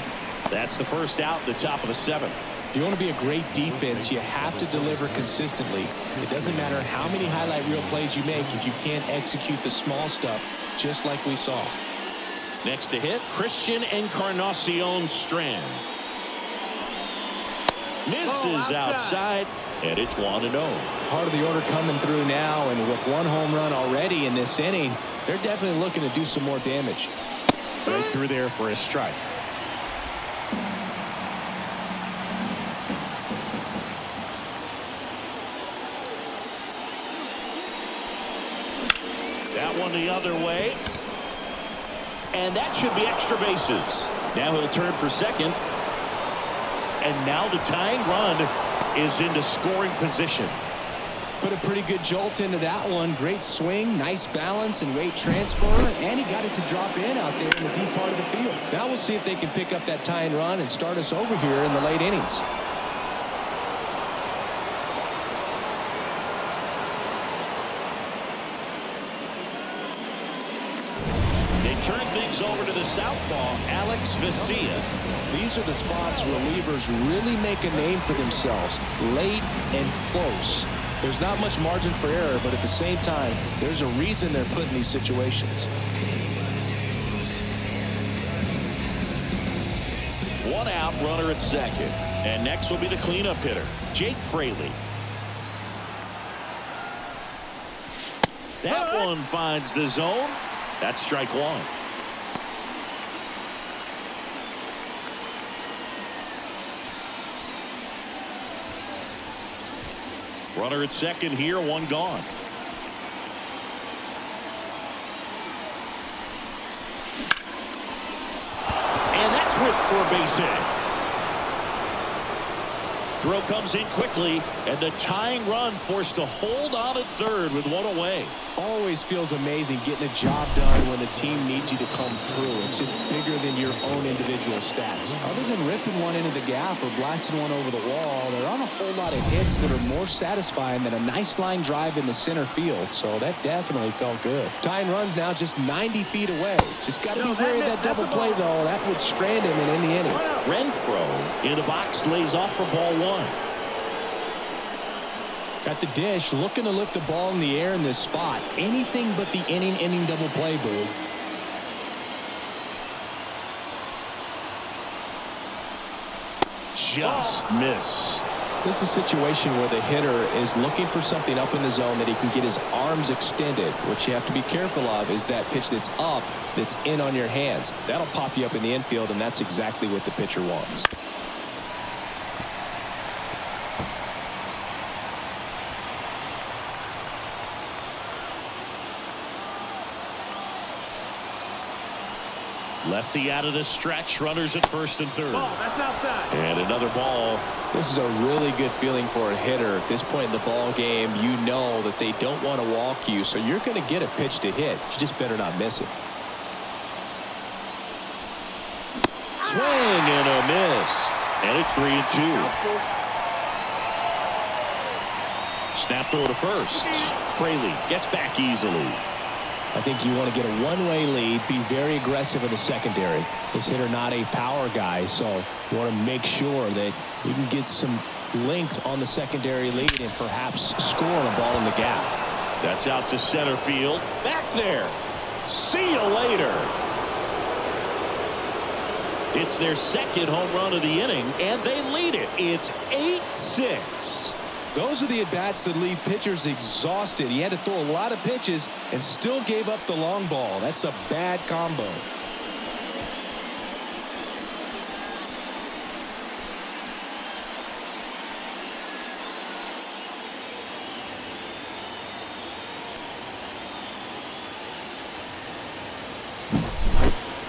That's the first out in the top of the 7th. If you want to be a great defense, you have to deliver consistently. It doesn't matter how many highlight reel plays you make if you can't execute the small stuff, just like we saw. Next to hit, Christian Encarnacion-Strand. Misses outside, and it's 1-0. Part of the order coming through now, and with 1 home run already in this inning, they're definitely looking to do some more damage. Right through there for a strike. That one the other way. And that should be extra bases. Now he'll turn for second. And now the tying run is into scoring position. Put a pretty good jolt into that one. Great swing, nice balance, and rate transfer. And he got it to drop in out there in the deep part of the field. Now we'll see if they can pick up that tying run and start us over here in the late innings. Turn things over to the southpaw, Alexis. These are the spots relievers really make a name for themselves. Late and close. There's not much margin for error, but at the same time, there's a reason they're put in these situations. 1 out, runner at second. And next will be the cleanup hitter, Jake Fraley. That one finds the zone. That's strike 1. Runner at second here, 1 gone. And that's whipped for a base hit. Throw comes in quickly, and the tying run forced to hold on at third with one away. Always feels amazing getting a job done when the team needs you to come through. It's just bigger than your own individual stats. Other than ripping one into the gap or blasting one over the wall, there aren't a whole lot of hits that are more satisfying than a nice line drive in the center field. So that definitely felt good. Tying runs now just 90 feet away. Just got to be wary of that double play, though. That would strand him in the inning. Renfroe in the box lays off for ball one. At the dish, looking to lift the ball in the air in this spot. Anything but the inning double play, Boo. Just missed. This is a situation where the hitter is looking for something up in the zone that he can get his arms extended. What you have to be careful of is that pitch that's up, that's in on your hands. That'll pop you up in the infield, and that's exactly what the pitcher wants. Lefty out of the stretch. Runners at first and third. Ball, that's outside. And another ball. This is a really good feeling for a hitter. At this point in the ball game, you know that they don't want to walk you, so you're going to get a pitch to hit. You just better not miss it. Swing and a miss. And it's 3-2. Snap throw to first. Fraley gets back easily. I think you want to get a one-way lead, be very aggressive in the secondary. This hitter not a power guy, so you want to make sure that you can get some length on the secondary lead and perhaps score on a ball in the gap. That's out to center field. Back there. See you later. It's their second home run of the inning, and they lead it. It's 8-6. Those are the at-bats that leave pitchers exhausted. He had to throw a lot of pitches and still gave up the long ball. That's a bad combo.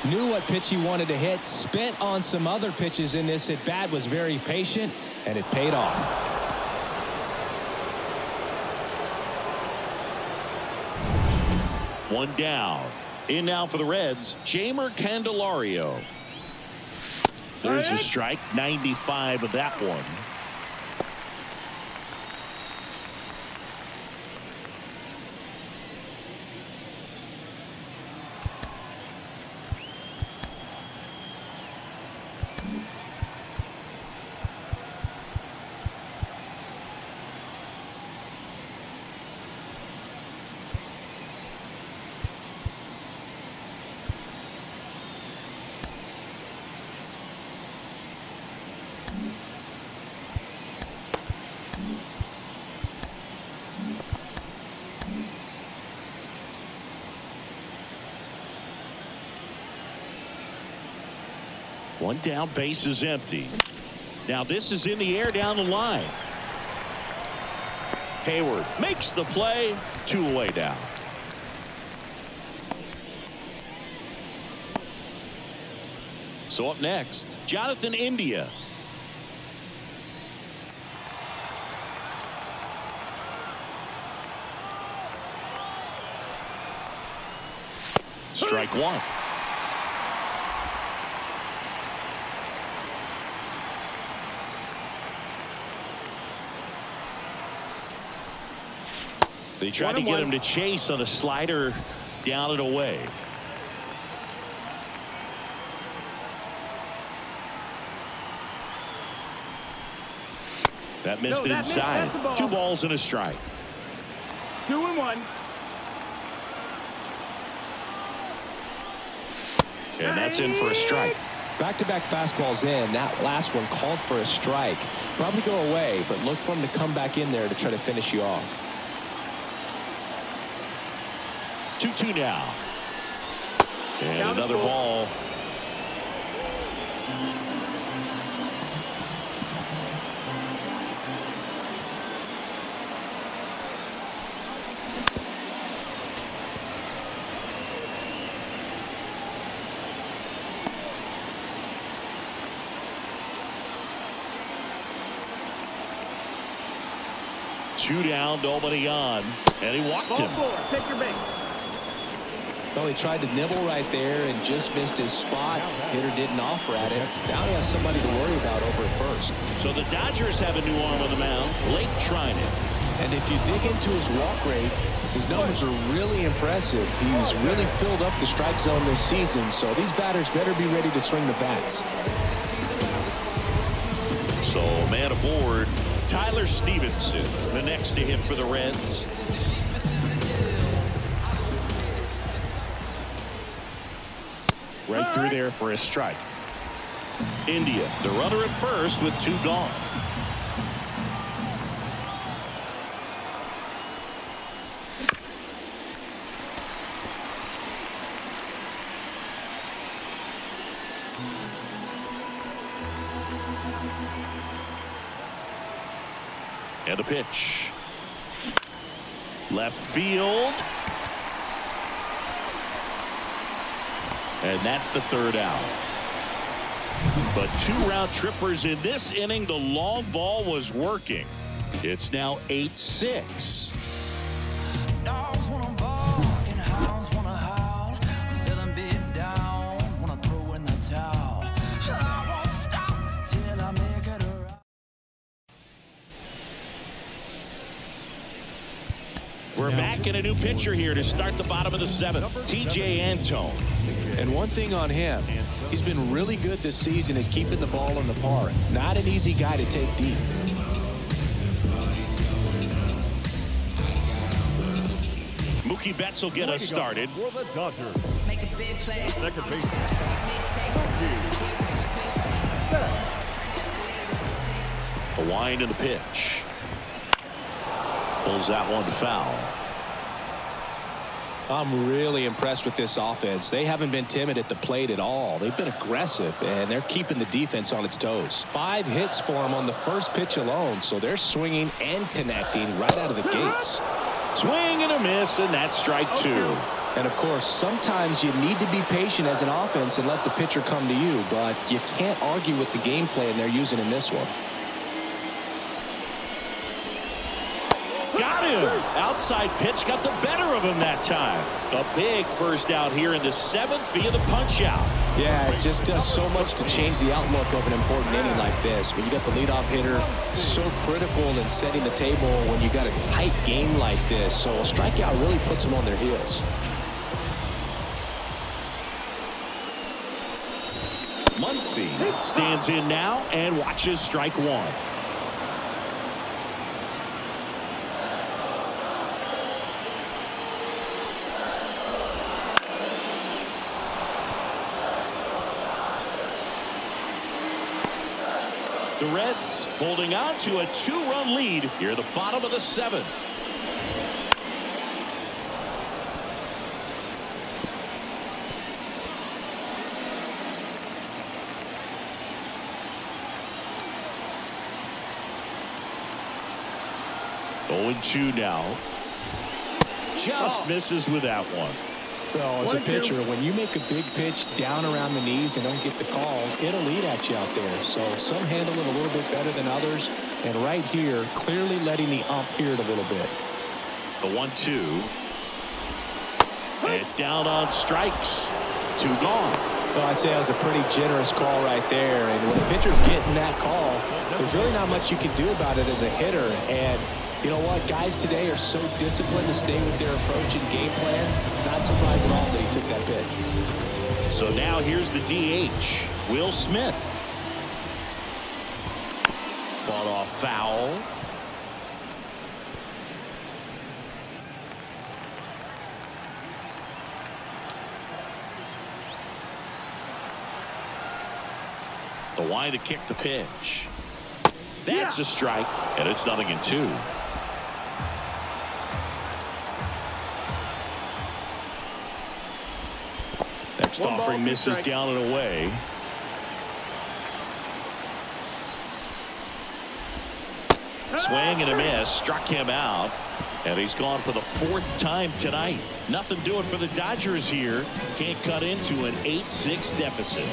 Knew what pitch he wanted to hit, spent on some other pitches in this at-bat, was very patient, and it paid off. One down. In now for the Reds, Jeimer Candelario. There's a strike. 95 of that one. One down, base is empty. Now this is in the air down the line. Hayward makes the play. 2 away down. So up next, Jonathan India. Strike one. They tried to get him to chase on a slider down and away. That missed inside. 2 balls and a strike. 2-1. And that's in for a strike. Back-to-back fastballs in. That last one called for a strike. Probably go away, but look for him to come back in there to try to finish you off. 2-2 now. And another ball. 2 down, nobody on, and he walked him. Ball 4. Take your base. Well, he tried to nibble right there and just missed his spot. Hitter didn't offer at it. Now he has somebody to worry about over at first. So the Dodgers have a new arm on the mound. Late trying it. And if you dig into his walk rate, his numbers are really impressive. He's really filled up the strike zone this season, so these batters better be ready to swing the bats. So man aboard, Tyler Stephenson, the next to hit for the Reds. Right through there for a strike. India, the runner at first with 2 gone. And a pitch. Left field. And that's the 3rd out. But 2 round trippers in this inning. The long ball was working. It's now 8-6. Dogs wanna bark and hounds wanna howl. I'm feeling beat down, wanna throw in the towel. I won't stop till I make it around. We're back in a new pitcher here to start the bottom of the 7th. T.J. Antone. And one thing on him, he's been really good this season at keeping the ball in the park. Not an easy guy to take deep. Mookie Betts will get us started. For the Dodgers, Make a big play. second baseman, A wind in the pitch. Pulls that one foul. I'm really impressed with this offense. They haven't been timid at the plate at all. They've been aggressive, and they're keeping the defense on its toes. 5 hits for them on the first pitch alone, so they're swinging and connecting right out of the gates. Swing and a miss, and that's strike 2. And, of course, sometimes you need to be patient as an offense and let the pitcher come to you, but you can't argue with the game plan they're using in this one. Got him. Outside pitch got the better of him that time. A big first out here in the 7th via the punch out. Yeah, it just does so much to change the outlook of an important inning like this. When you got the leadoff hitter, so critical in setting the table when you got a tight game like this. So a strikeout really puts them on their heels. Muncy stands in now and watches strike 1. The Reds holding on to a 2-run lead here at the bottom of the 7th. Oh, 0-2 now. Just misses with that one. Well, as a pitcher, when you make a big pitch down around the knees and don't get the call, it'll eat at you out there. So some handle it a little bit better than others. And right here, clearly letting the ump hear it a little bit. The 1-2. And down on strikes. 2 gone. Well, I'd say that was a pretty generous call right there. And when a pitcher's getting that call, there's really not much you can do about it as a hitter. And you know what? Guys today are so disciplined to stay with their approach and game plan. Not surprised at all that he took that pitch. So now here's the DH, Will Smith. Fought off foul. The wind to kick the pitch. That's a strike, and it's 0-2. Next offering misses down and away. Swing and a miss, struck him out, and he's gone for the 4th time tonight. Nothing doing for the Dodgers here. Can't cut into an 8-6 deficit.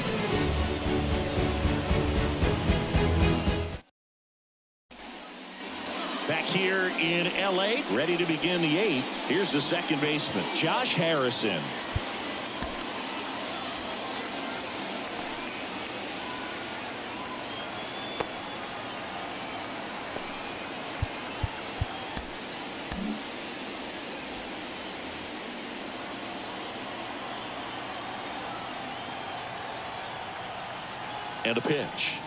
Back here in L.A. Ready to begin the 8th. Here's the second baseman, Josh Harrison. And a pitch.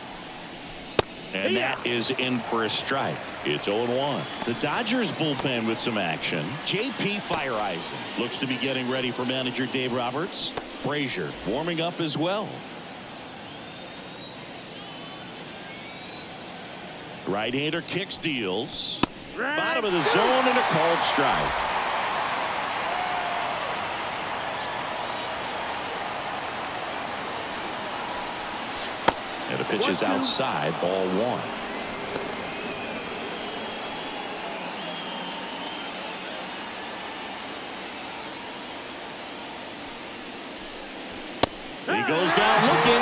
And that is in for a strike. It's 0-1. The Dodgers bullpen with some action. J.P. Fireeisen looks to be getting ready for manager Dave Roberts. Brazier warming up as well. Right-hander kicks, deals. Bottom of the zone and a called strike. And the pitch is outside, ball 1. He goes down looking.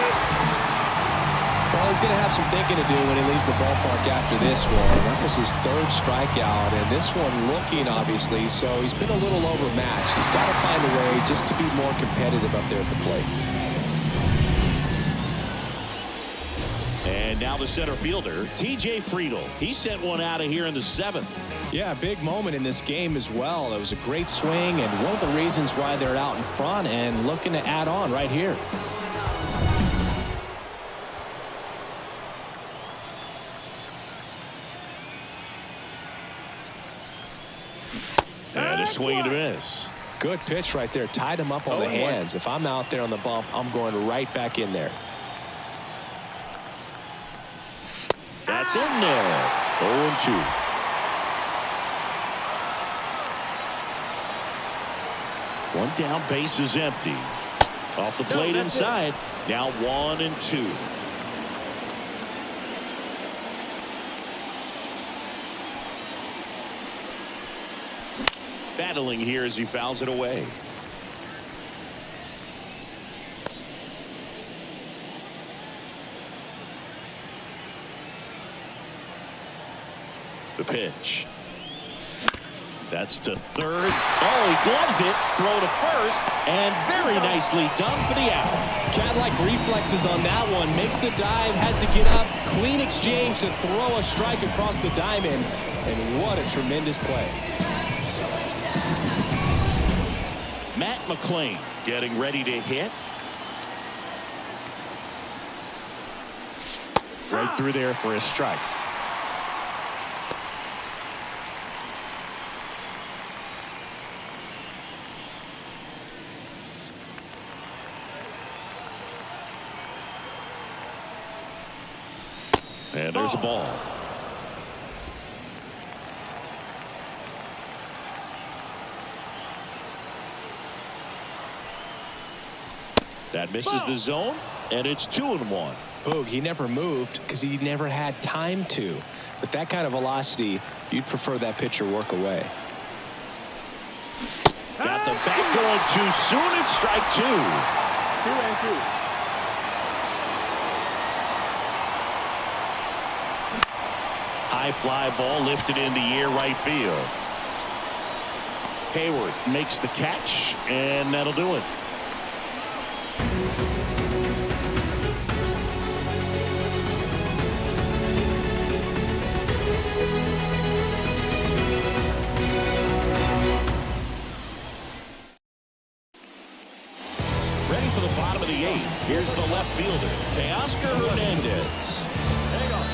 Well, he's going to have some thinking to do when he leaves the ballpark after this one. That was his 3rd strikeout, and this one looking, obviously, so he's been a little overmatched. He's got to find a way just to be more competitive up there at the plate. And now the center fielder, T.J. Friedl. He sent one out of here in the 7th. Yeah, a big moment in this game as well. It was a great swing, and one of the reasons why they're out in front and looking to add on right here. And a swing and a miss. Good pitch right there. Tied him up on the hands. If I'm out there on the bump, I'm going right back in there. That's in there. 0-2. One down, base is empty. Off the plate inside. Now 1-2. Battling here as he fouls it away. The pitch. That's to 3rd. Oh, he gloves it. Throw to 1st. And very nicely done for the out. Cat-like reflexes on that one. Makes the dive, has to get up. Clean exchange to throw a strike across the diamond. And what a tremendous play. Matt McLain getting ready to hit. Right through there for a strike. And there's a ball. That misses the zone, and it's 2-1. Boog, he never moved because he never had time to. But that kind of velocity, you'd prefer that pitcher work away. Got the back going too soon. It's strike 2. 2-2. High fly ball lifted into air right field. Hayward makes the catch, and that'll do it. Ready for the bottom of the 8th. Here's the left fielder, Teoscar Hernandez. Hang on.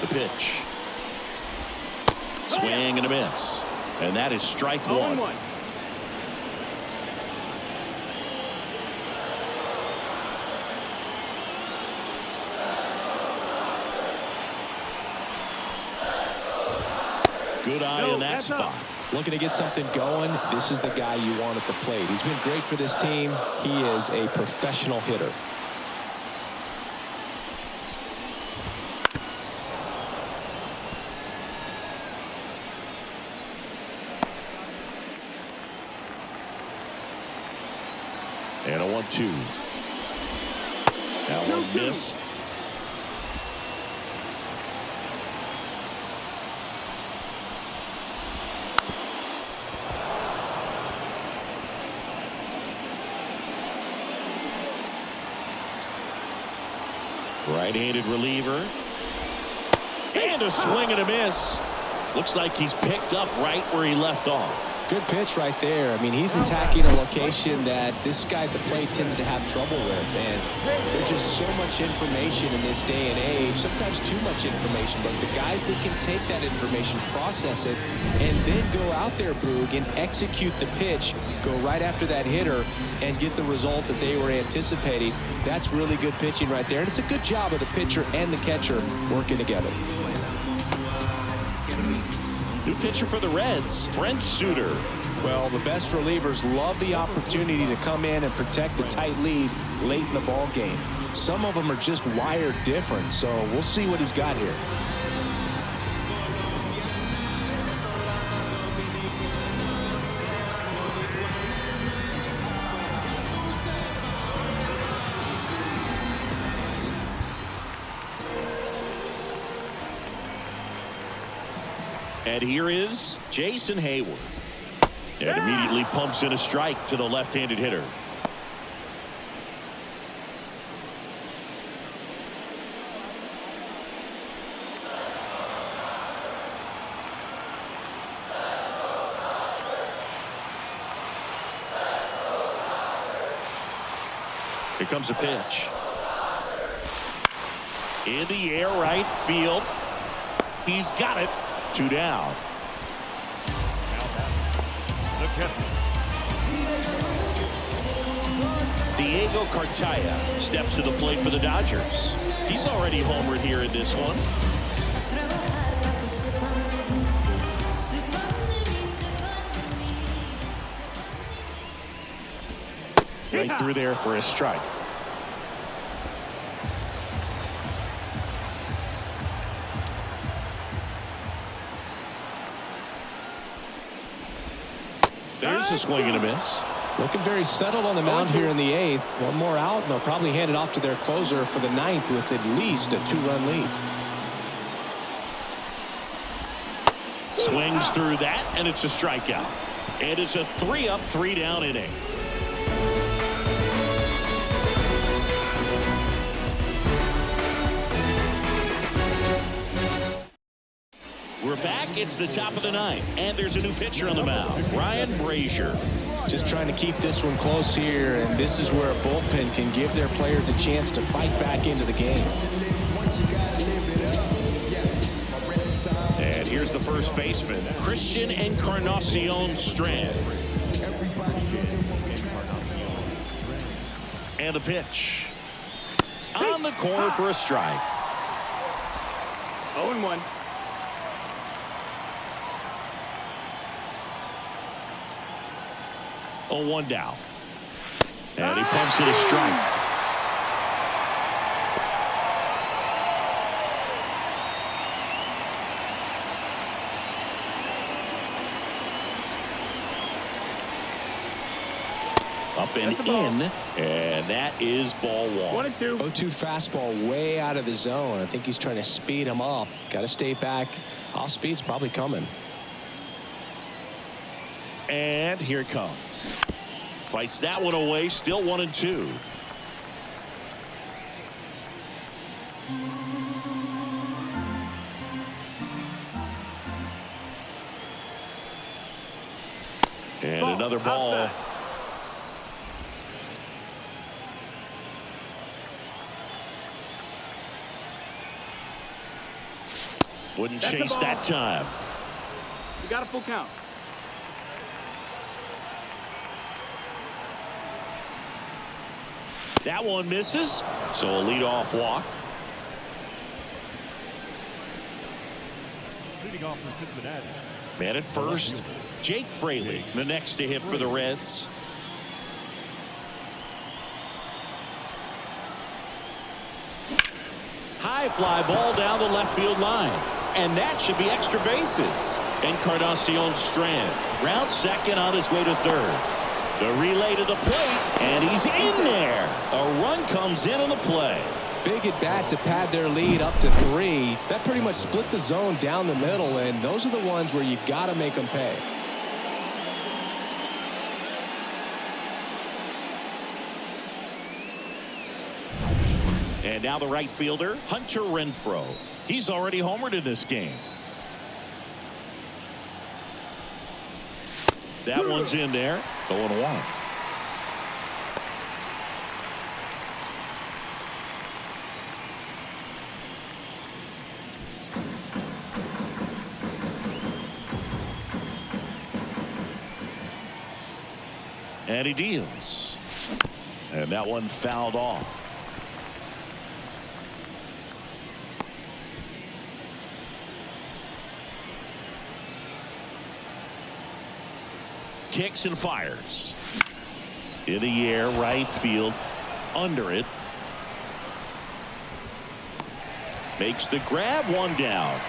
The pitch. Swing and a miss. And that is strike 1. Good eye in that spot. Looking to get something going. This is the guy you want at the plate. He's been great for this team. He is a professional hitter. And a 1-2. That one missed. Right-handed reliever. And a swing and a miss. Looks like he's picked up right where he left off. Good pitch right there. I mean, he's attacking a location that this guy at the plate tends to have trouble with. And there's just so much information in this day and age, sometimes too much information. But the guys that can take that information, process it, and then go out there, Boog, and execute the pitch, go right after that hitter, and get the result that they were anticipating, that's really good pitching right there. And it's a good job of the pitcher and the catcher working together. New pitcher for the Reds, Brent Suter. Well, the best relievers love the opportunity to come in and protect the tight lead late in the ball game. Some of them are just wired different, so we'll see what he's got here. And here is Jason Hayward. And immediately pumps in a strike to the left-handed hitter. Here comes a pitch. In the air, right field. He's got it. 2 down. Diego Cartaya steps to the plate for the Dodgers. He's already homered here in this one. Right through there for a strike. There's a swing and a miss. Looking very settled on the mound here in the 8th. One more out, and they'll probably hand it off to their closer for the 9th with at least a 2-run lead. Swings through that, and it's a strikeout. And it's a 3-up, 3-down inning. We're back. It's the top of the 9th, and there's a new pitcher on the mound, Ryan Brazier. Just trying to keep this one close here, and this is where a bullpen can give their players a chance to fight back into the game. And here's the first baseman, Christian Encarnacion-Strand. And a pitch. On the corner for a strike. 0-1. 0-1 down. And he pumps it a strike. Up and in, and that is ball 1. 1-2. 0-2 fastball way out of the zone. I think he's trying to speed him up. Got to stay back. Off speed's probably coming. And here it comes. Fights that one away. Still 1-2. And another ball. Wouldn't chase that time. You got a full count. That one misses, so a leadoff walk. Leading off for Cincinnati. Man at first, Jake Fraley, the next to hit for the Reds. High fly ball down the left field line. And that should be extra bases. Encarnacion-Strand rounds second on his way to third. The relay to the plate, and he's in there. A run comes in on the play. Big at bat to pad their lead up to 3. That pretty much split the zone down the middle, and those are the ones where you got to make them pay. And now the right fielder, Hunter Renfroe. He's already homered in this game. That one's in there. 0-1. And he deals. And that one fouled off. Kicks and fires. In the air, right field. Under it. Makes the grab, one down.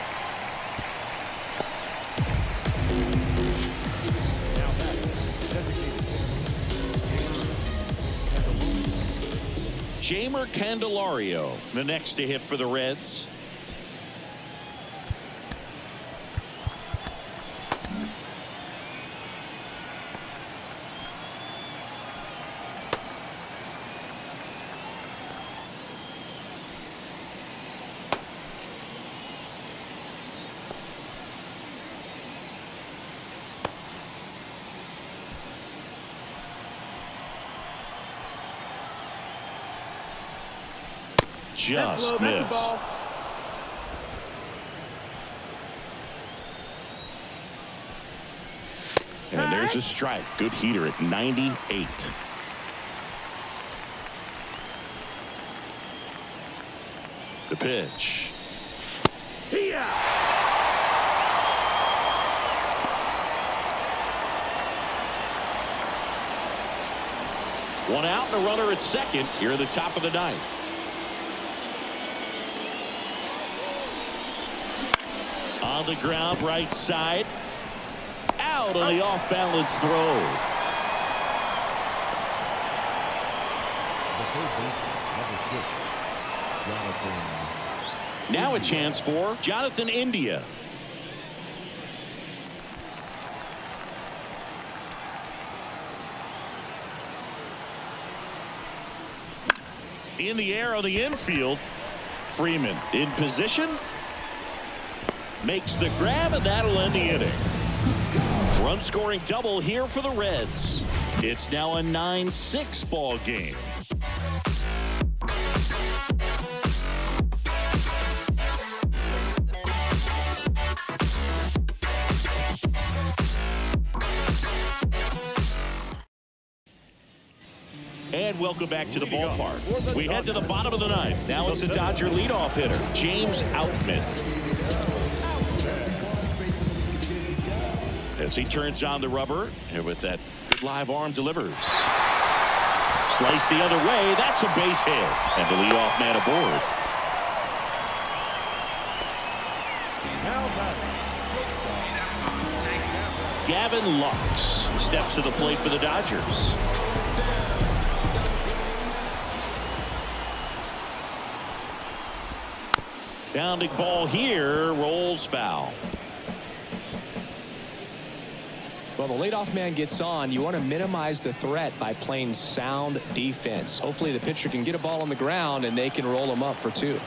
Jeimer Candelario, the next to hit for the Reds. Just missed. And there's a strike. Good heater at 98. The pitch. Yeah. One out and a runner at second here at the top of the ninth. On the ground, right side. Out on the off-balance throw. Now a chance for Jonathan India. In the air on the infield. Freeman in position. Makes the grab, and that'll end the inning. Run scoring double here for the Reds. It's now a 9-6 ball game. And welcome back to the ballpark. We head to the bottom of the ninth. Now it's the Dodger leadoff hitter, James Outman. As he turns on the rubber, and with that good live arm delivers. Slice the other way, that's a base hit. And the leadoff man aboard. Gavin Lux steps to the plate for the Dodgers. Bounding ball here, rolls foul. Well, the leadoff man gets on. You want to minimize the threat by playing sound defense. Hopefully the pitcher can get a ball on the ground and they can roll him up for 2.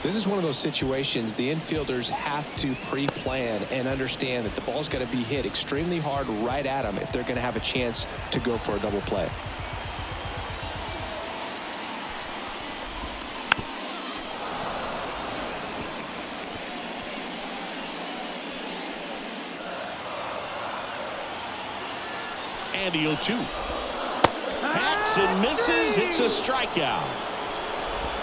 This is one of those situations the infielders have to pre-plan and understand that the ball's got to be hit extremely hard right at them if they're going to have a chance to go for a double play. And the 0-2. Hacks and misses. It's a strikeout.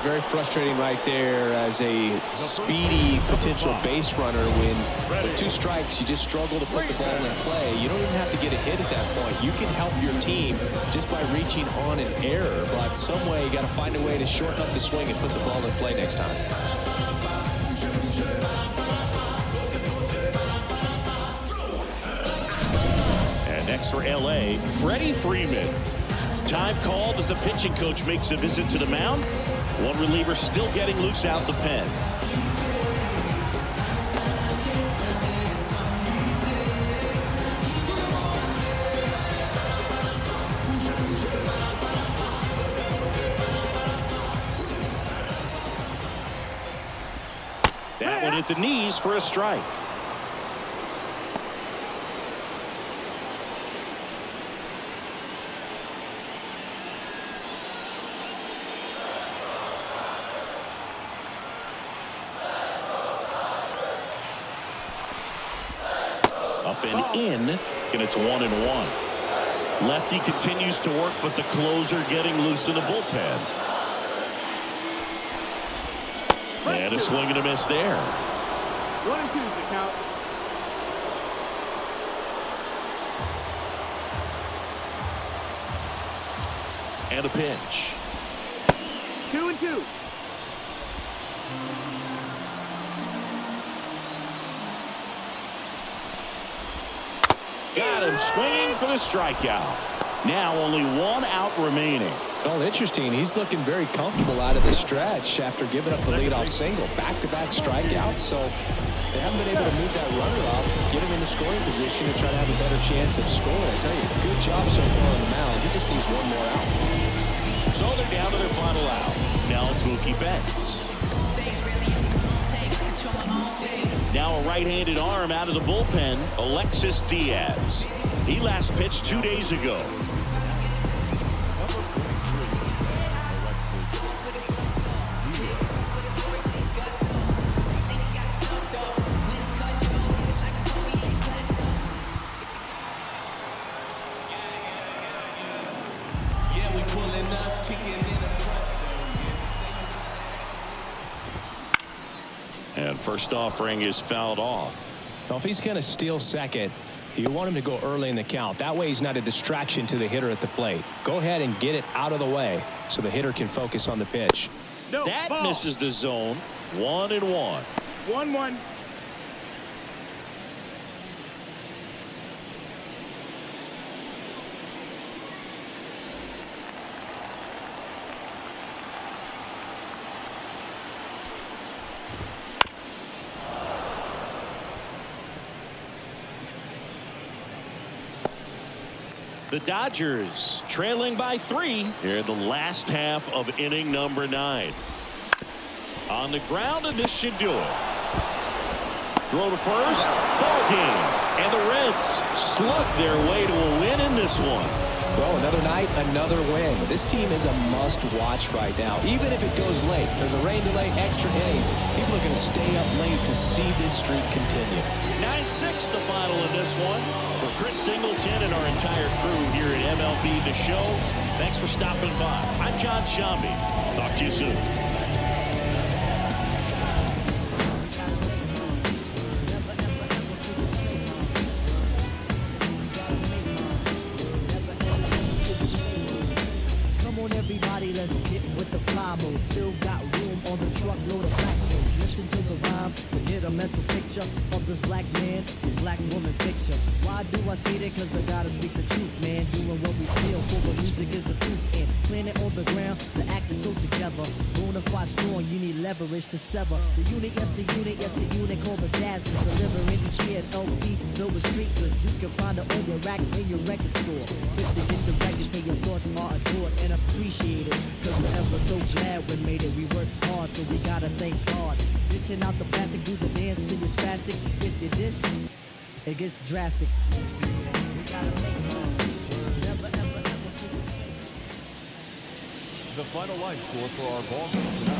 very frustrating right there as a speedy potential base runner when with 2 strikes you just struggle to put the ball in play. You don't even have to get a hit at that point. You can help your team just by reaching on an error, but some way you got to find a way to shorten up the swing and put the ball in play next time. And next for LA, Freddie Freeman. Time called as the pitching coach makes a visit to the mound. One reliever still getting loose out the pen. That one hit the knees for a strike. Up and in, and it's 1-1. Lefty continues to work, but the closer getting loose in the bullpen. And a swing and a miss there. 1-2 is the count. And a pitch. 2-2. Got him swinging for the strikeout. Now only 1 out remaining. Well, interesting. He's looking very comfortable out of the stretch after giving up the leadoff single. Back-to-back strikeouts, so they haven't been able to move that runner up, get him in the scoring position, and try to have a better chance of scoring. I tell you, good job so far on the mound. He just needs 1 more out. So they're down to their final out. Now it's Mookie Betts. Now a right-handed arm out of the bullpen, Alexis Diaz. He last pitched 2 days ago. And first offering is fouled off. Well, if he's going to steal second, you want him to go early in the count. That way he's not a distraction to the hitter at the plate. Go ahead and get it out of the way so the hitter can focus on the pitch. No, that ball. Misses the zone. 1-1. 1-1. The Dodgers trailing by 3 here in the last half of inning number 9. On the ground, and this should do it. Throw to first, ball game, and the Reds slug their way to a win in this one. Well, another night, another win. This team is a must-watch right now. Even if it goes late, there's a rain delay, extra innings. People are going to stay up late to see this streak continue. 9-6 the final in this one. For Chris Singleton and our entire crew here at MLB The Show, thanks for stopping by. I'm John Shambi. Talk to you soon. Let's get with the fly mode. Still got room on the truckload of black mode. Listen to the rhymes to get a mental picture of this black man and black woman picture. Why do I say that? Cause I gotta speak the truth, man. Doing what we feel for the music is the proof. And planet on the ground, the act is so together. Bonafide strong, you need leverage to sever. The unit, yes the unit called the Jazz is delivering each year at LP. Filled with street goods, you can find it on your rack in your record store. If they get the records, say your thoughts are adored and appreciated. Cause we're ever so glad we made it. We worked hard, so we gotta thank God. Dishing out the plastic, do the dance till you're spastic. If you diss, it gets drastic. We gotta make moves. Never, ever, ever. The final line score for our ball game tonight.